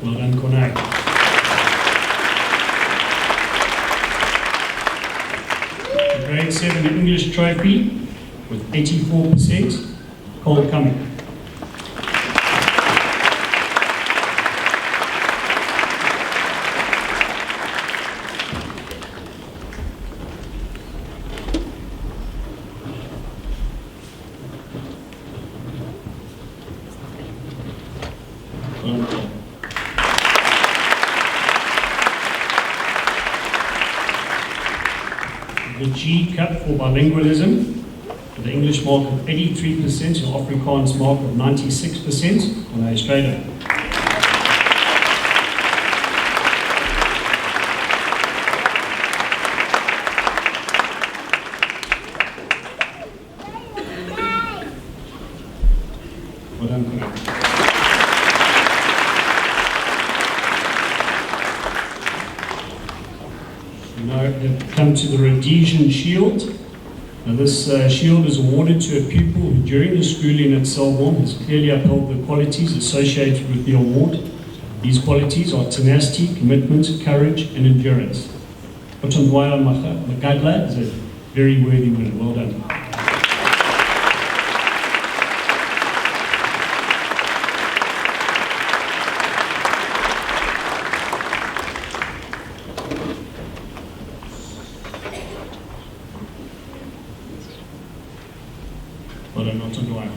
Well done, Cornell. The Grade 7 English Trophy with 84%, Cole Cumming. The G Cup for bilingualism, with the English mark of 83% and Afrikaans mark of 96% on Australia. Well done, Cornell. Now we've come to the Rhodesian Shield. Now this shield is awarded to a pupil who during the schooling at Selborne has clearly upheld the qualities associated with the award. These qualities are tenacity, commitment, courage and endurance. Otondwaya Magadla is a very worthy winner. Well done. Well done, Otondwaya.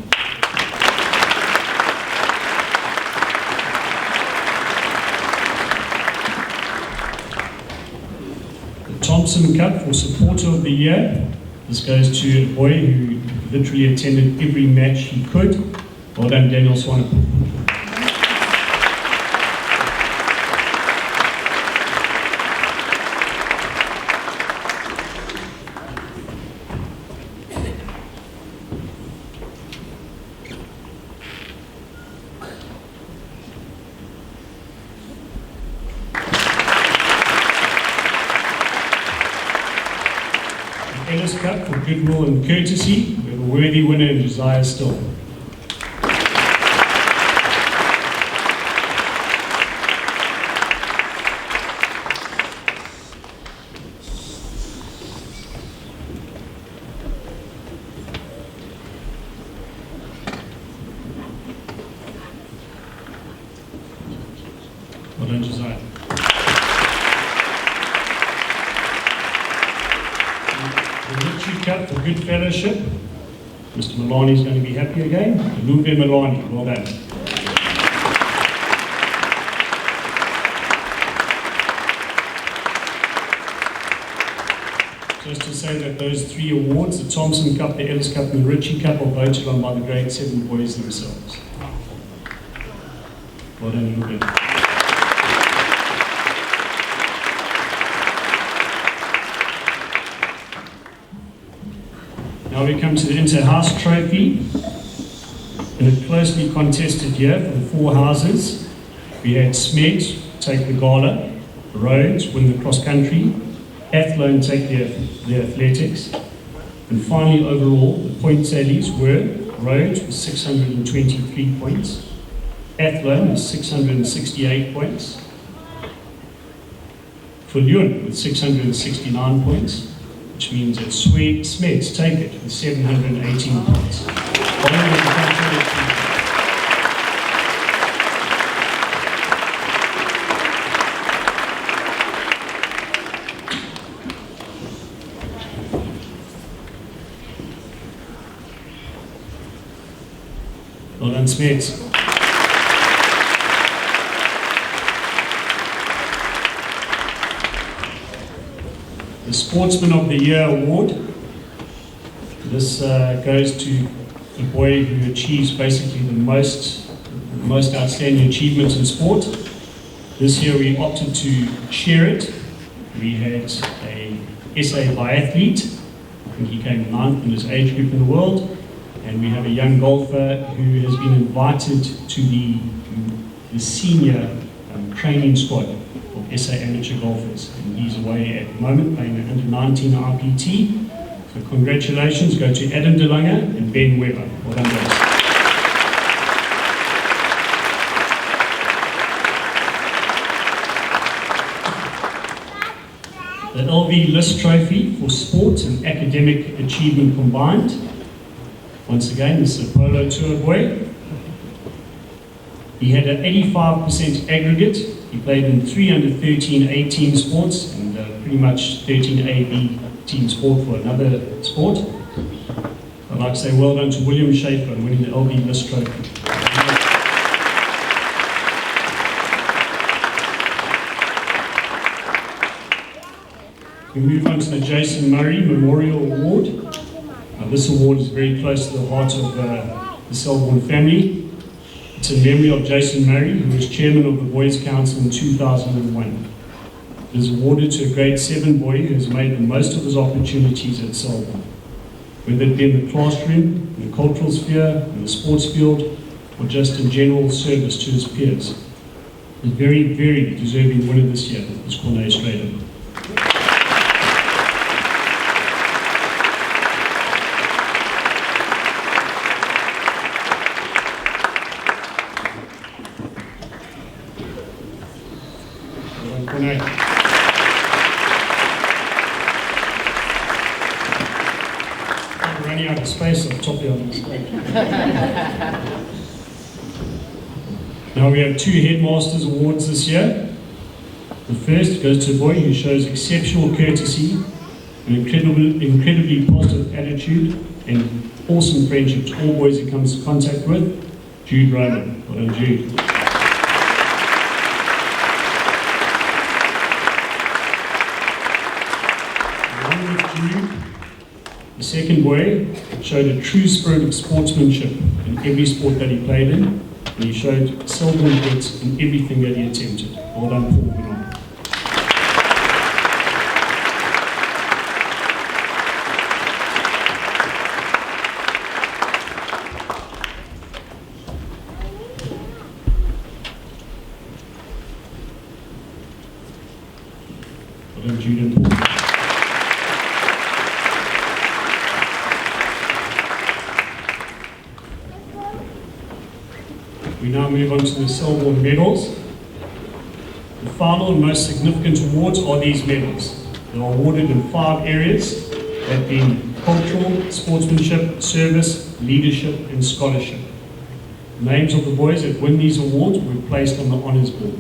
The Thompson Cup for Supporter of the Year. This goes to a boy who literally attended every match he could. Well done, Daniel Swanepoel. Ellis Cup for Goodwill and Courtesy. We have a worthy winner in Josiah Still. Well done, Josiah. Rotary Cup for good fellowship. Mr. Milani is going to be happy again. Luve Milani, well done. Just to say that those 3 awards, the Thompson Cup, the Ellis Cup, and the Ritchie Cup, are voted on by the grade 7 boys themselves. Well done, Luve. Now we come to the Inter-House Trophy. In a closely contested year for the 4 houses, we had Smet take the gala, Rhodes win the cross-country, Athlone take the athletics, and finally overall, the point tallies were Rhodes with 623 points, Athlone with 668 points, Viljoen with 669 points, which means that Smets take it with 718 points. Well done, Smets. The Sportsman of the Year award. This goes to the boy who achieves basically the most outstanding achievements in sport. This year we opted to share it. We had a SA biathlete. I think he came 9th in his age group in the world. And we have a young golfer who has been invited to the senior training squad of SA amateur golfers. And he's away at the moment playing the under-19 RPT. So congratulations go to Adam DeLange and Ben Weber. Well done, guys. The LV List Trophy for sport and academic achievement combined. Once again, this is a polo tour boy. He had an 85% aggregate. He played in 3 under 13 A team sports and pretty much 13 A B team sport for another sport. I'd like to say well done to William Schaefer on winning the LV List Trophy. We move on to the Jason Murray Memorial Award. This award is very close to the heart of the Selborne family. It's in memory of Jason Murray, who was chairman of the Boys' Council in 2001. It is awarded to a grade 7 boy who has made the most of his opportunities at Selborne, whether it be in the classroom, in the cultural sphere, in the sports field, or just in general service to his peers. The very, very deserving winner this year is Corne Strader. I'm running out of space on top of the screen. Now we have 2 Headmasters Awards this year. The first goes to a boy who shows exceptional courtesy, an incredibly positive attitude, and awesome friendship to all boys he comes into contact with, Jude Roman. Well done, Jude. The second boy showed a true spirit of sportsmanship in every sport that he played in, and he showed Selborne grit in everything that he attempted. Well done, Paul Bernard. Well done, Jude and Paul. We now move on to the Selborne medals. The final and most significant awards are these medals. They are awarded in 5 areas, that being cultural, sportsmanship, service, leadership, and scholarship. The names of the boys that win these awards were placed on the honours board.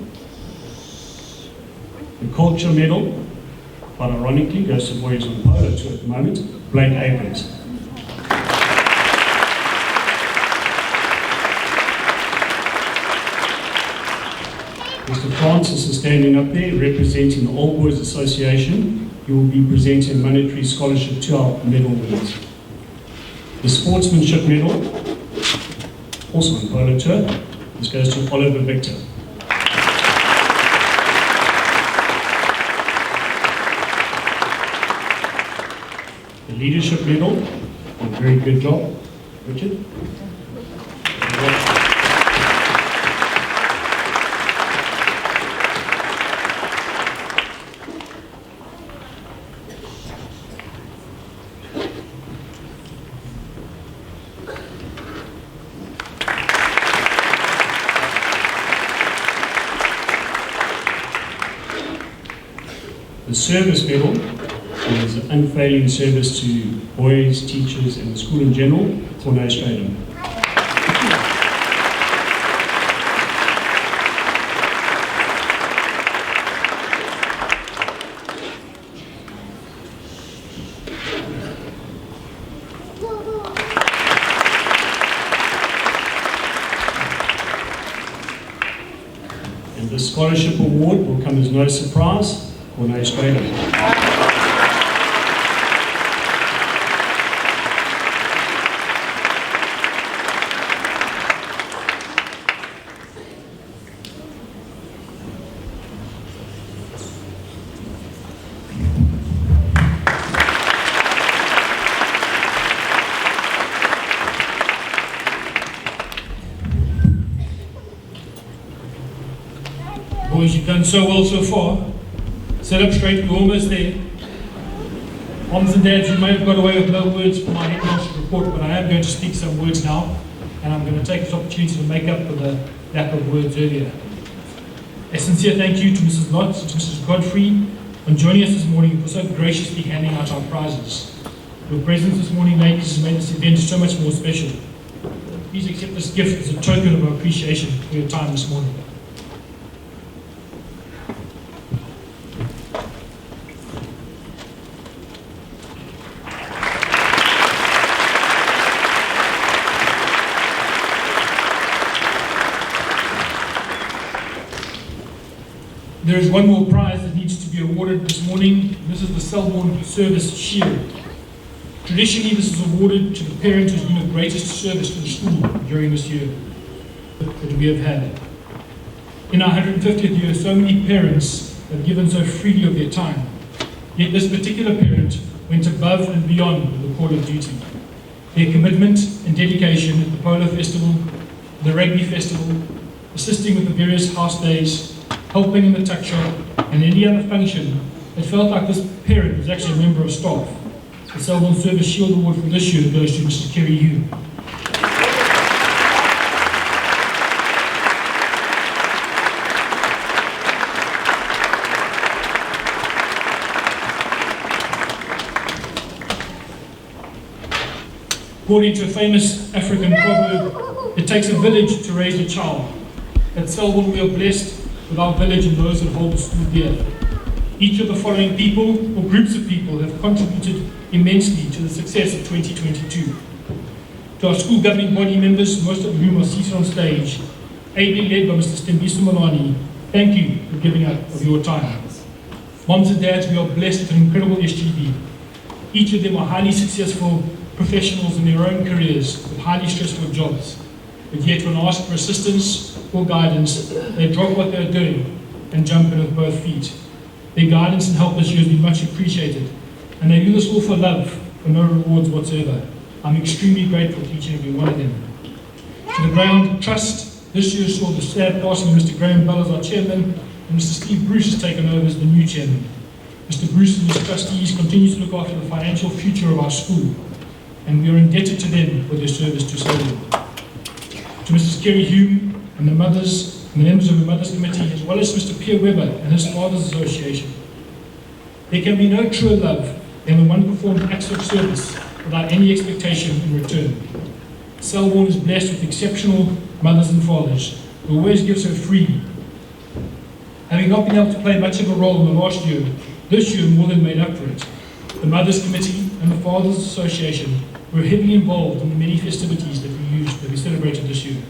The culture medal but ironically goes to boys on polo tour at the moment, Blake Abrams. Mr. Francis is standing up there representing the All Boys Association. He will be presenting a monetary scholarship to our medal winners. The Sportsmanship Medal, also on polo tour, this goes to Oliver Victor. The Leadership Medal, a very good job, Richard. The Service Medal is unfailing service to boys, teachers, and the school in general, Cornay Stradum. And the Scholarship Award will come as no surprise, Cornay Stradum. Boys, you've done so well so far. Set up straight, we're almost there. Moms and dads, you may have got away with no words for my headmaster report, but I am going to speak some words now, and I'm going to take this opportunity to make up for the lack of words earlier. A sincere thank you to Mrs. Lott and to Mrs. Godfrey on joining us this morning for so graciously handing out our prizes. Your presence this morning, ladies, has made this event so much more special. Please accept this gift as a token of our appreciation for your time this morning. There is one more prize that needs to be awarded this morning. This is the Selborne Service Shield. Traditionally, this is awarded to the parent who's been of greatest service to the school during this year that we have had. In our 150th year, so many parents have given so freely of their time. Yet this particular parent went above and beyond the call of duty. Their commitment and dedication at the Polo Festival, the Rugby Festival, assisting with the various house days, helping in the tuck shop, and any other function, it felt like this parent was actually a member of staff. The Selborne Service Shield Award for this year goes to Mr. Kerry Hume. According to a famous African proverb, it takes a village to raise a child. At Selborne, we are blessed with our village and those that hold the school dear. Each of the following people or groups of people have contributed immensely to the success of 2022. To our school governing body members, most of whom are seated on stage, ably led by Mr. Stembiso Malani, thank you for giving up of your time. Moms and dads, we are blessed with an incredible SGB. Each of them are highly successful professionals in their own careers with highly stressful jobs. But yet when asked for assistance or guidance, they drop what they're doing and jump in with both feet. Their guidance and help this year has been much appreciated, and they do this all for love, for no rewards whatsoever. I'm extremely grateful to each and every one of them. To the Ground Trust, this year saw the sad passing of Mr. Graham Bell as our chairman, and Mr. Steve Bruce has taken over as the new chairman. Mr. Bruce and his trustees continue to look after the financial future of our school, and we are indebted to them for their service to Selborne. To Mrs. Kerry Hume and the mothers and the members of the Mothers Committee, as well as Mr. Pierre Weber and his Fathers Association. There can be no truer love than when one performs acts of service without any expectation in return. Selborne is blessed with exceptional mothers and fathers who always give so freely. Having not been able to play much of a role in the last year, This year more than made up for it. The Mothers Committee and the Fathers Association were heavily involved in the many festivities that we celebrated this year.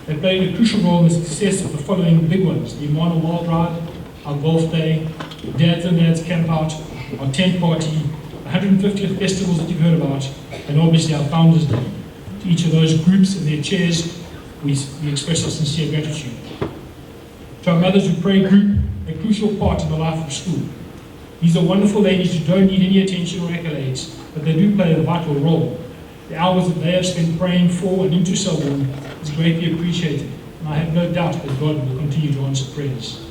They played a crucial role in the success of the following big ones: the Imano Wild Ride, our Golf Day, Dads and Dads Camp Out, our tent party, the 150th festivals that you've heard about, and obviously our Founders Day. To each of those groups and their chairs, we express our sincere gratitude. To our Mothers Who Pray group, a crucial part of the life of school. These are wonderful ladies who don't need any attention or accolades, but they do play a vital role. The hours that they have spent praying for and into Selborne is greatly appreciated, and I have no doubt that God will continue to answer prayers.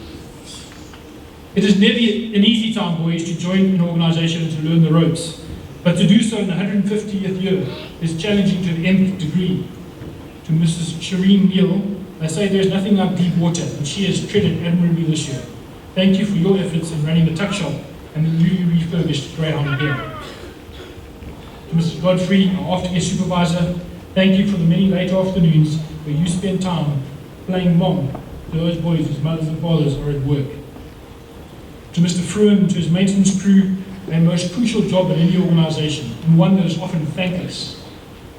It is never an easy time, boys, to join an organisation and to learn the ropes, but to do so in the 150th year is challenging to the nth degree. To Mrs. Shireen Neal, I say there is nothing like deep water, and she has treaded admirably this year. Thank you for your efforts in running the tuck shop and the newly refurbished Greyhound here. To Mrs. Godfrey, our aftercare supervisor, thank you for the many late afternoons where you spend time playing mom to those boys whose mothers and fathers are at work. To Mr. Fruin and to his maintenance crew, a most crucial job in any organisation, and one that is often thankless.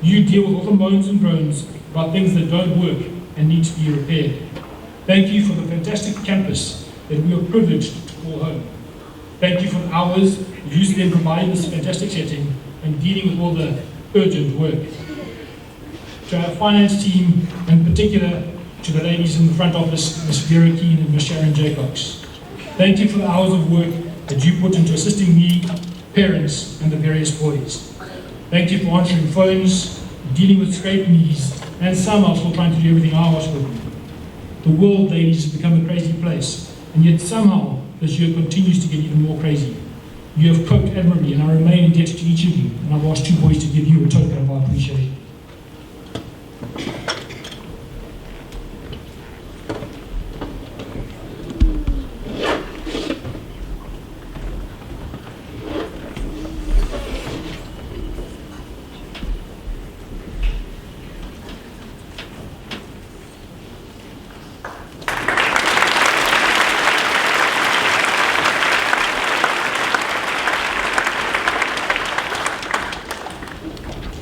You deal with all the moans and groans about things that don't work and need to be repaired. Thank you for the fantastic campus that we are privileged to call home. Thank you for the hours you spend providing this fantastic setting and dealing with all the urgent work. To our finance team, and in particular to the ladies in the front office, Ms. Vera Keane and Ms. Sharon Jaycox. Thank you for the hours of work that you put into assisting me, parents, and the various boys. Thank you for answering phones, dealing with scraped knees, and somehow still trying to do everything I asked of you. The world, ladies, has become a crazy place, and yet somehow this year continues to get even more crazy. You have coped admirably, and I remain indebted to each of you, and I've asked you boys to give you a token of our appreciation.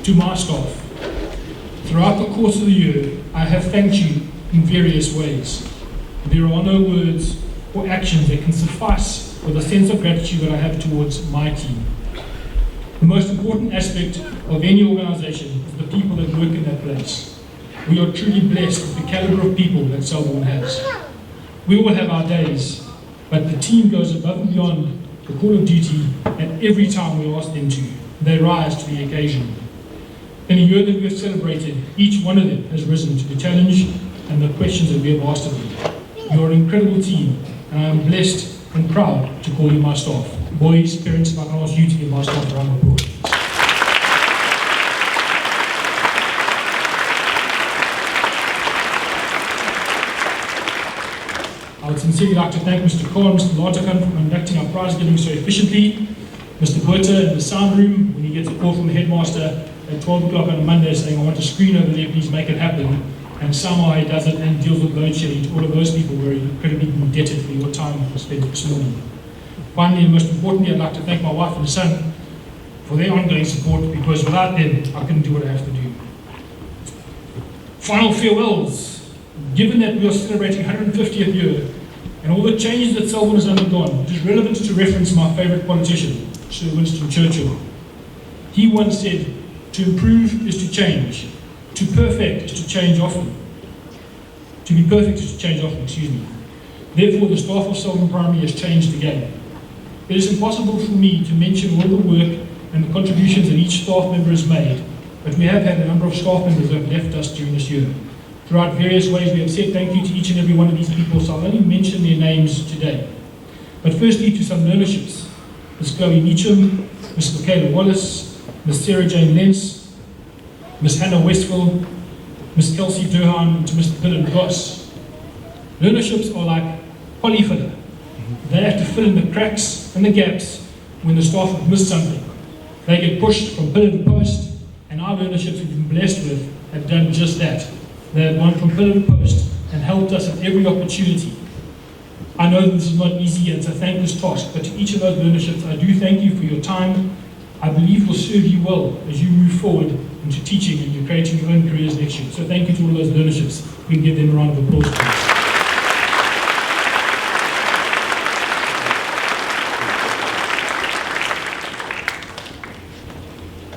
To my staff, throughout the course of the year, I have thanked you in various ways. There are no words or actions that can suffice for the sense of gratitude that I have towards my team. The most important aspect of any organisation is the people that work in that place. We are truly blessed with the calibre of people that Selborne has. We all have our days, but the team goes above and beyond the call of duty, and every time we ask them to, they rise to the occasion. In a year that we have celebrated, each one of them has risen to the challenge and the questions that we have asked of them. You are an incredible team, and I am blessed and proud to call you my staff. Boys, parents, if I can ask you to give my staff a round of applause. I would sincerely like to thank Mr. Cole and Mr. Lartakan for conducting our prize giving so efficiently. Mr. Burter in the sound room, when he gets a call from the headmaster at 12 o'clock on a Monday saying, I want a screen over there, please make it happen. And somehow he does it and deals with load shedding. To all of those people, we're incredibly indebted for your time spent this morning. Finally, and most importantly, I'd like to thank my wife and son for their ongoing support, because without them, I couldn't do what I have to do. Final farewells. Given that we are celebrating 150th year and all the changes that Selborne has undergone, it is relevant to reference my favourite politician, Sir Winston Churchill. He once said, to improve is to change. To perfect is to change often. To be perfect is to change often, Therefore, the staff of Selborne Primary has changed again. It is impossible for me to mention all the work and the contributions that each staff member has made, but we have had a number of staff members that have left us during this year. Throughout various ways, we have said thank you to each and every one of these people, so I'll only mention their names today. But firstly, to some learnerships: Ms. Chloe Meacham, Ms. Michaela Wallace, Ms. Sarah Jane Lentz, Ms. Hannah Westphal, Ms. Kelsey Durhan, and to Mr. Dylan Goss. Learnerships are like polyfiller. They have to fill in the cracks and the gaps when the staff have missed something. They get pushed from pillar to post, and our learnerships we've been blessed with have done just that. They have gone from pillar to post and helped us at every opportunity. I know that this is not easy and it's a thankless task, but to each of those learnerships, I do thank you for your time. I believe will serve you well as you move forward into teaching and you're creating your own careers next year. So thank you to all those learnerships. We can give them a round of applause, please.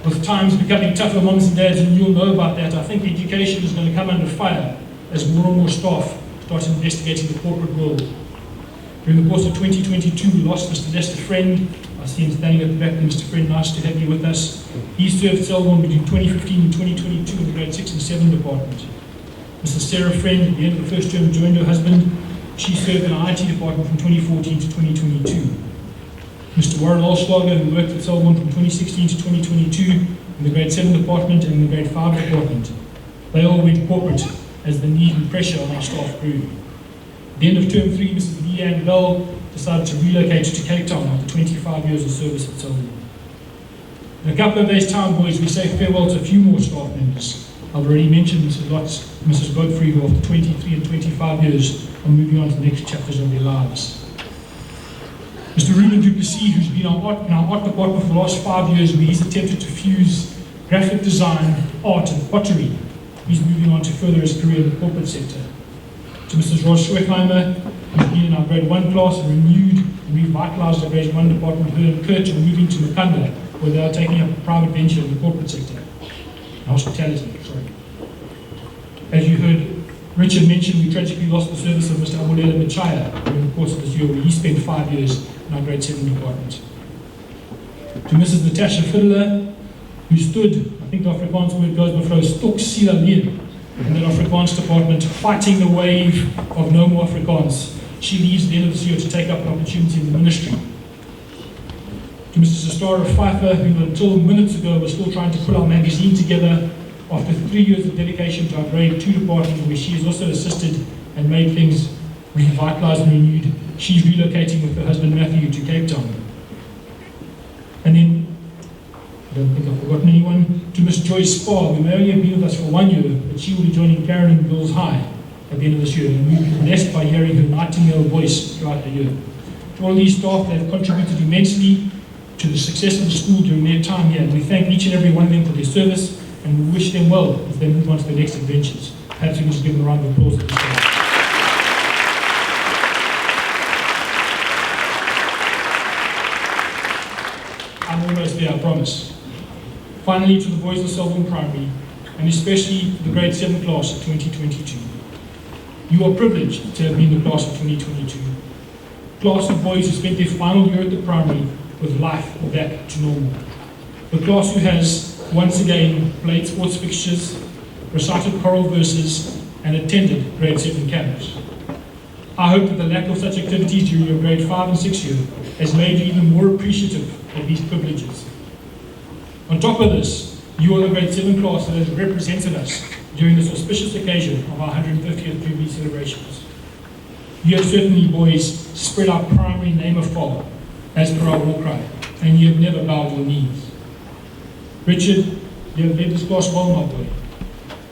With times becoming tougher, moms and dads, and you'll know about that, I think education is going to come under fire as more and more staff start investigating the corporate world. During the course of 2022, we lost Mr. Lester Friend. I see him standing at the back. Mr. Friend, nice to have you with us. He served Selborne between 2015 and 2022 in the grade 6 and 7 department. Mrs. Sarah Friend, at the end of the first term, joined her husband. She served in the IT department from 2014 to 2022. Mr. Warren Olschlager, who worked at Selborne from 2016 to 2022 in the grade 7 department and in the grade 5 department. They all went corporate as the need and pressure on our staff grew. At the end of term 3, Mrs. Leanne Bell decided to relocate to Cape Town after 25 years of service at Selborne. In a couple of days' time, boys, we say farewell to a few more staff members. I've already mentioned Mrs. Lotz, Mrs. Godfrey, who after 23 and 25 years are moving on to the next chapters of their lives. Mr. Ruben Duplessis, who's been in our art department for the last 5 years, where he's attempted to fuse graphic design, art, and pottery. He's moving on to further his career in the corporate sector. To Mrs. Ross Schweckheimer, who's been in our grade 1 class and renewed and revitalized our grade 1 department. Her and Kurt are moving to Makanda, where they are taking up a private venture in the corporate sector. Hospitality, sorry. As you heard Richard mention, we tragically lost the service of Mr. Abulela Machaya during the course of this year, where he spent 5 years in our grade 7 department. To Mrs. Natasha Fiddler, who stood, I think the Afrikaans word goes before, stok sila leer in that Afrikaans department, fighting the wave of no more Afrikaans. She leaves at the end of this year to take up an opportunity in the ministry. To Mrs. Astara Pfeiffer, who until minutes ago was still trying to put our magazine together after 3 years of dedication to our grade 2 department, where she has also assisted and made things revitalized and renewed. She's relocating with her husband Matthew to Cape Town. And then, I don't think I've forgotten anyone, to Miss Joyce Sparr, who may only have been with us for 1 year, but she will be joining Karen in Girls High at the end of this year, and we'll be blessed by hearing her nightingale voice throughout the year. To all these staff, they have contributed immensely to the success of the school during their time here, and we thank each and every one of them for their service, and we wish them well as they move on to their next adventures. Perhaps we can just give them a round of applause at this time. I'm almost there, I promise. Finally, to the boys of Selborne Primary, and especially the grade 7 class of 2022. You are privileged to have been the class of 2022. Class of boys who spent their final year at the primary with life back to normal. The class who has, once again, played sports fixtures, recited choral verses, and attended grade 7 camps. I hope that the lack of such activities during your grade 5 and 6 year has made you even more appreciative of these privileges. On top of this, you are the grade 7 class that has represented us during this auspicious occasion of our 150th Jubilee celebrations. You have certainly, boys, spread our primary name afar, as per our war cry, and you have never bowed your knees. Richard, you have led this class well, my boy.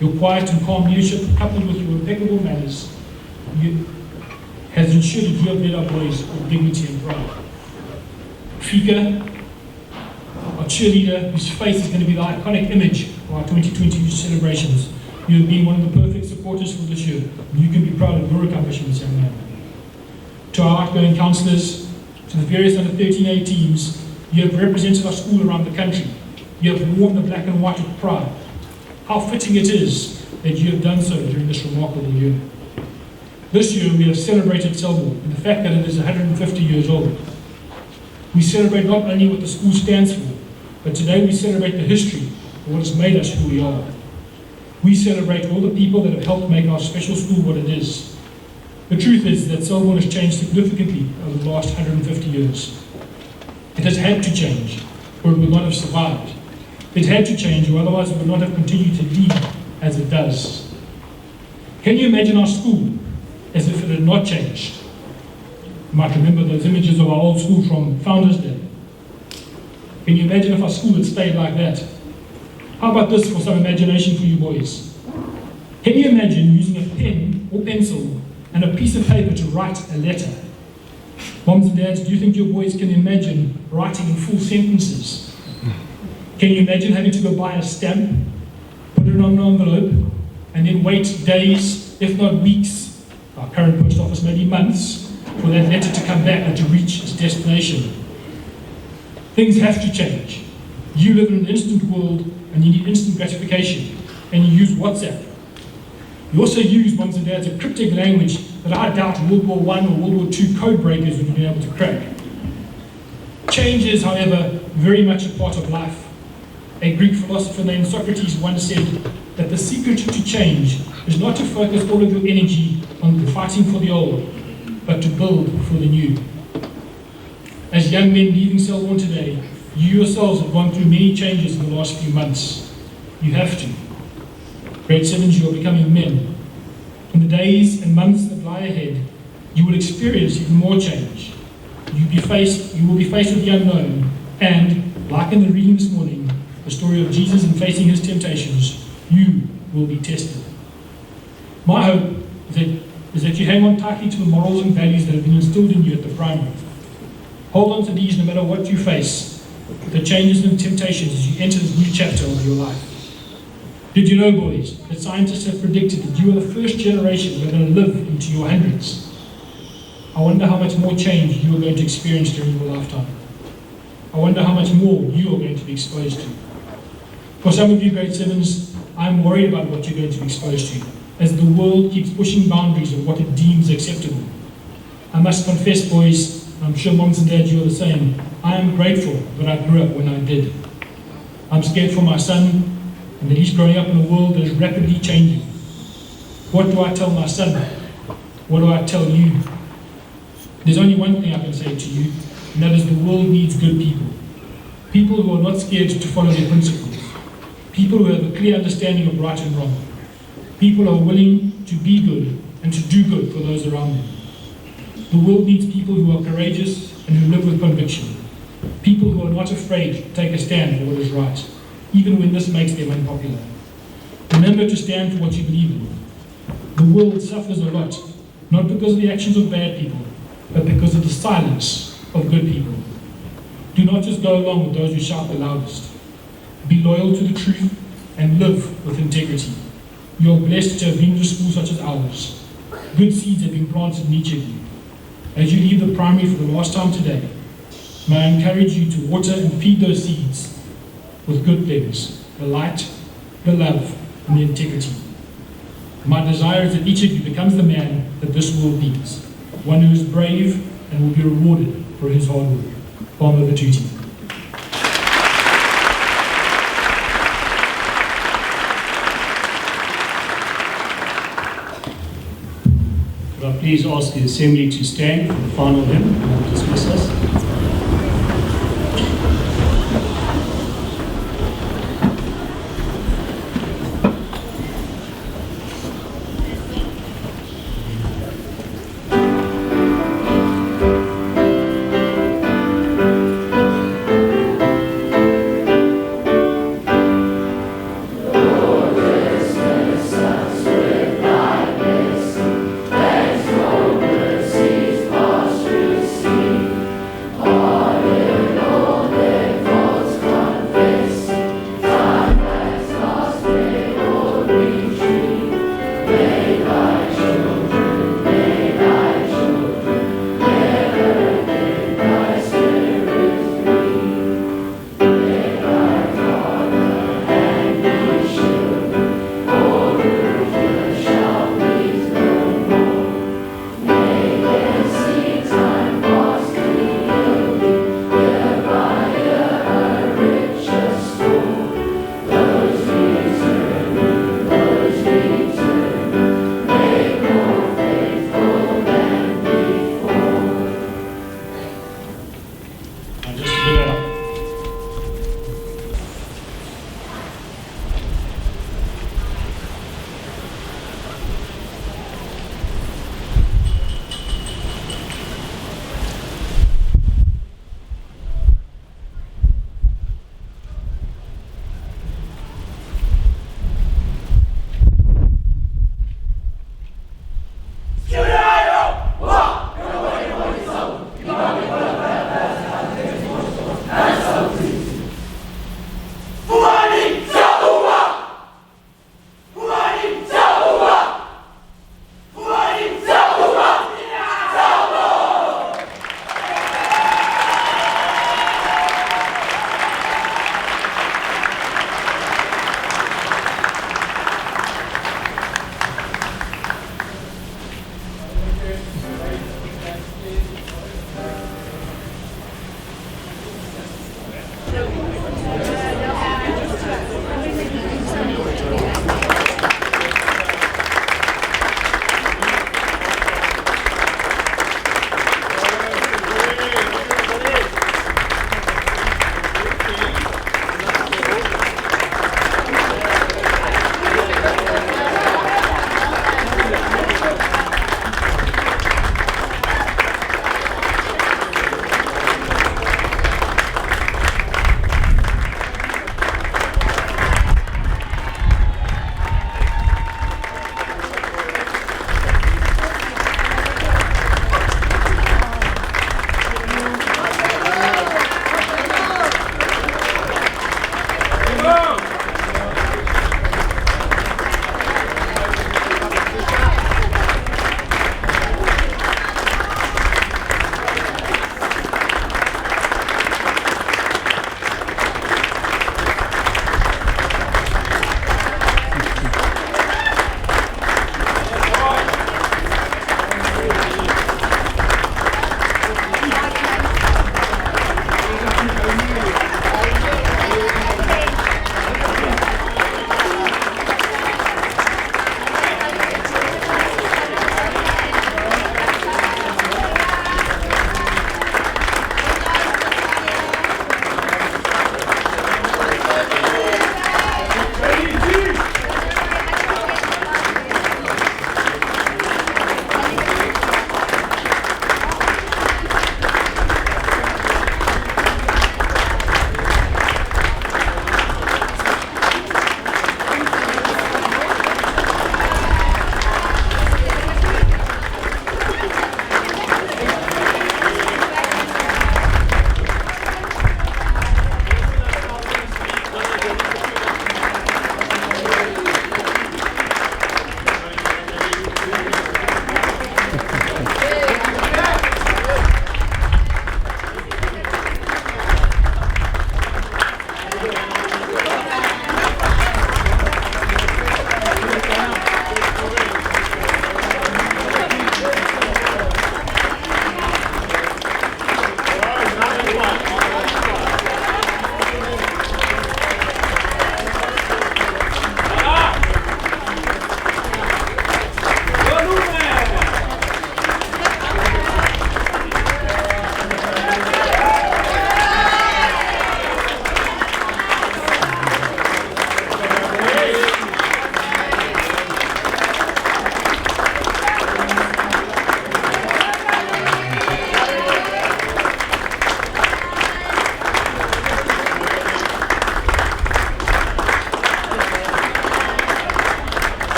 Your quiet and calm leadership, coupled with your impeccable manners, has ensured that you have led our boys with dignity and pride. Fika, our cheerleader, whose face is going to be the iconic image of our 2022 celebrations. You have been one of the perfect supporters for this year, and you can be proud of your accomplishments, young man. To our outgoing counsellors, to the various under 13A teams, you have represented our school around the country. You have worn the black and white with pride. How fitting it is that you have done so during this remarkable year. This year we have celebrated Selborne and the fact that it is 150 years old. We celebrate not only what the school stands for, but today we celebrate the history of what has made us who we are. We celebrate all the people that have helped make our special school what it is. The truth is that Selborne has changed significantly over the last 150 years. It has had to change, or it would not have survived. It had to change, or otherwise it would not have continued to lead as it does. Can you imagine our school as if it had not changed? You might remember those images of our old school from Founders Day. Can you imagine if our school had stayed like that? How about this for some imagination for you boys? Can you imagine using a pen or pencil and a piece of paper to write a letter. Moms and dads, do you think your boys can imagine writing in full sentences? Can you imagine having to go buy a stamp, put it on an envelope, and then wait days, if not weeks, our current post office maybe months, for that letter to come back and to reach its destination? Things have to change. You live in an instant world and you need instant gratification, and you use WhatsApp. You also use, moms and dads, a cryptic language that I doubt World War I or World War II code breakers would be able to crack. Change is, however, very much a part of life. A Greek philosopher named Socrates once said that the secret to change is not to focus all of your energy on fighting for the old, but to build for the new. As young men leaving Selborne today, you yourselves have gone through many changes in the last few months. You have to. Grade 7s, you are becoming men. In the days and months that lie ahead, you will experience even more change. You will be faced with the unknown, and, like in the reading this morning, the story of Jesus and facing his temptations, you will be tested. My hope is that you hang on tightly to the morals and values that have been instilled in you at the primary. Hold on to these no matter what you face, the changes and temptations as you enter this new chapter of your life. Did you know, boys, that scientists have predicted that you are the first generation that are going to live into your hundreds? I wonder how much more change you are going to experience during your lifetime. I wonder how much more you are going to be exposed to. For some of you grade 7s, I'm worried about what you're going to be exposed to, as the world keeps pushing boundaries of what it deems acceptable. I must confess, boys, I'm sure moms and dads, you're the same, I am grateful that I grew up when I did. I'm scared for my son, and that he's growing up in a world that is rapidly changing. What do I tell my son? What do I tell you? There's only one thing I can say to you, and that is the world needs good people. People who are not scared to follow their principles. People who have a clear understanding of right and wrong. People who are willing to be good and to do good for those around them. The world needs people who are courageous and who live with conviction. People who are not afraid to take a stand for what is right, even when this makes them unpopular. Remember to stand for what you believe in. The world suffers a lot, not because of the actions of bad people, but because of the silence of good people. Do not just go along with those who shout the loudest. Be loyal to the truth and live with integrity. You are blessed to have been to a school such as ours. Good seeds have been planted in each of you. As you leave the primary for the last time today, may I encourage you to water and feed those seeds with good things, the light, the love, and the integrity. My desire is that each of you becomes the man that this world needs, one who is brave and will be rewarded for his hard work. Palm over to you. Could I please ask the assembly to stand for the final hymn and we'll dismiss us.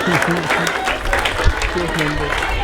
Cheers, members.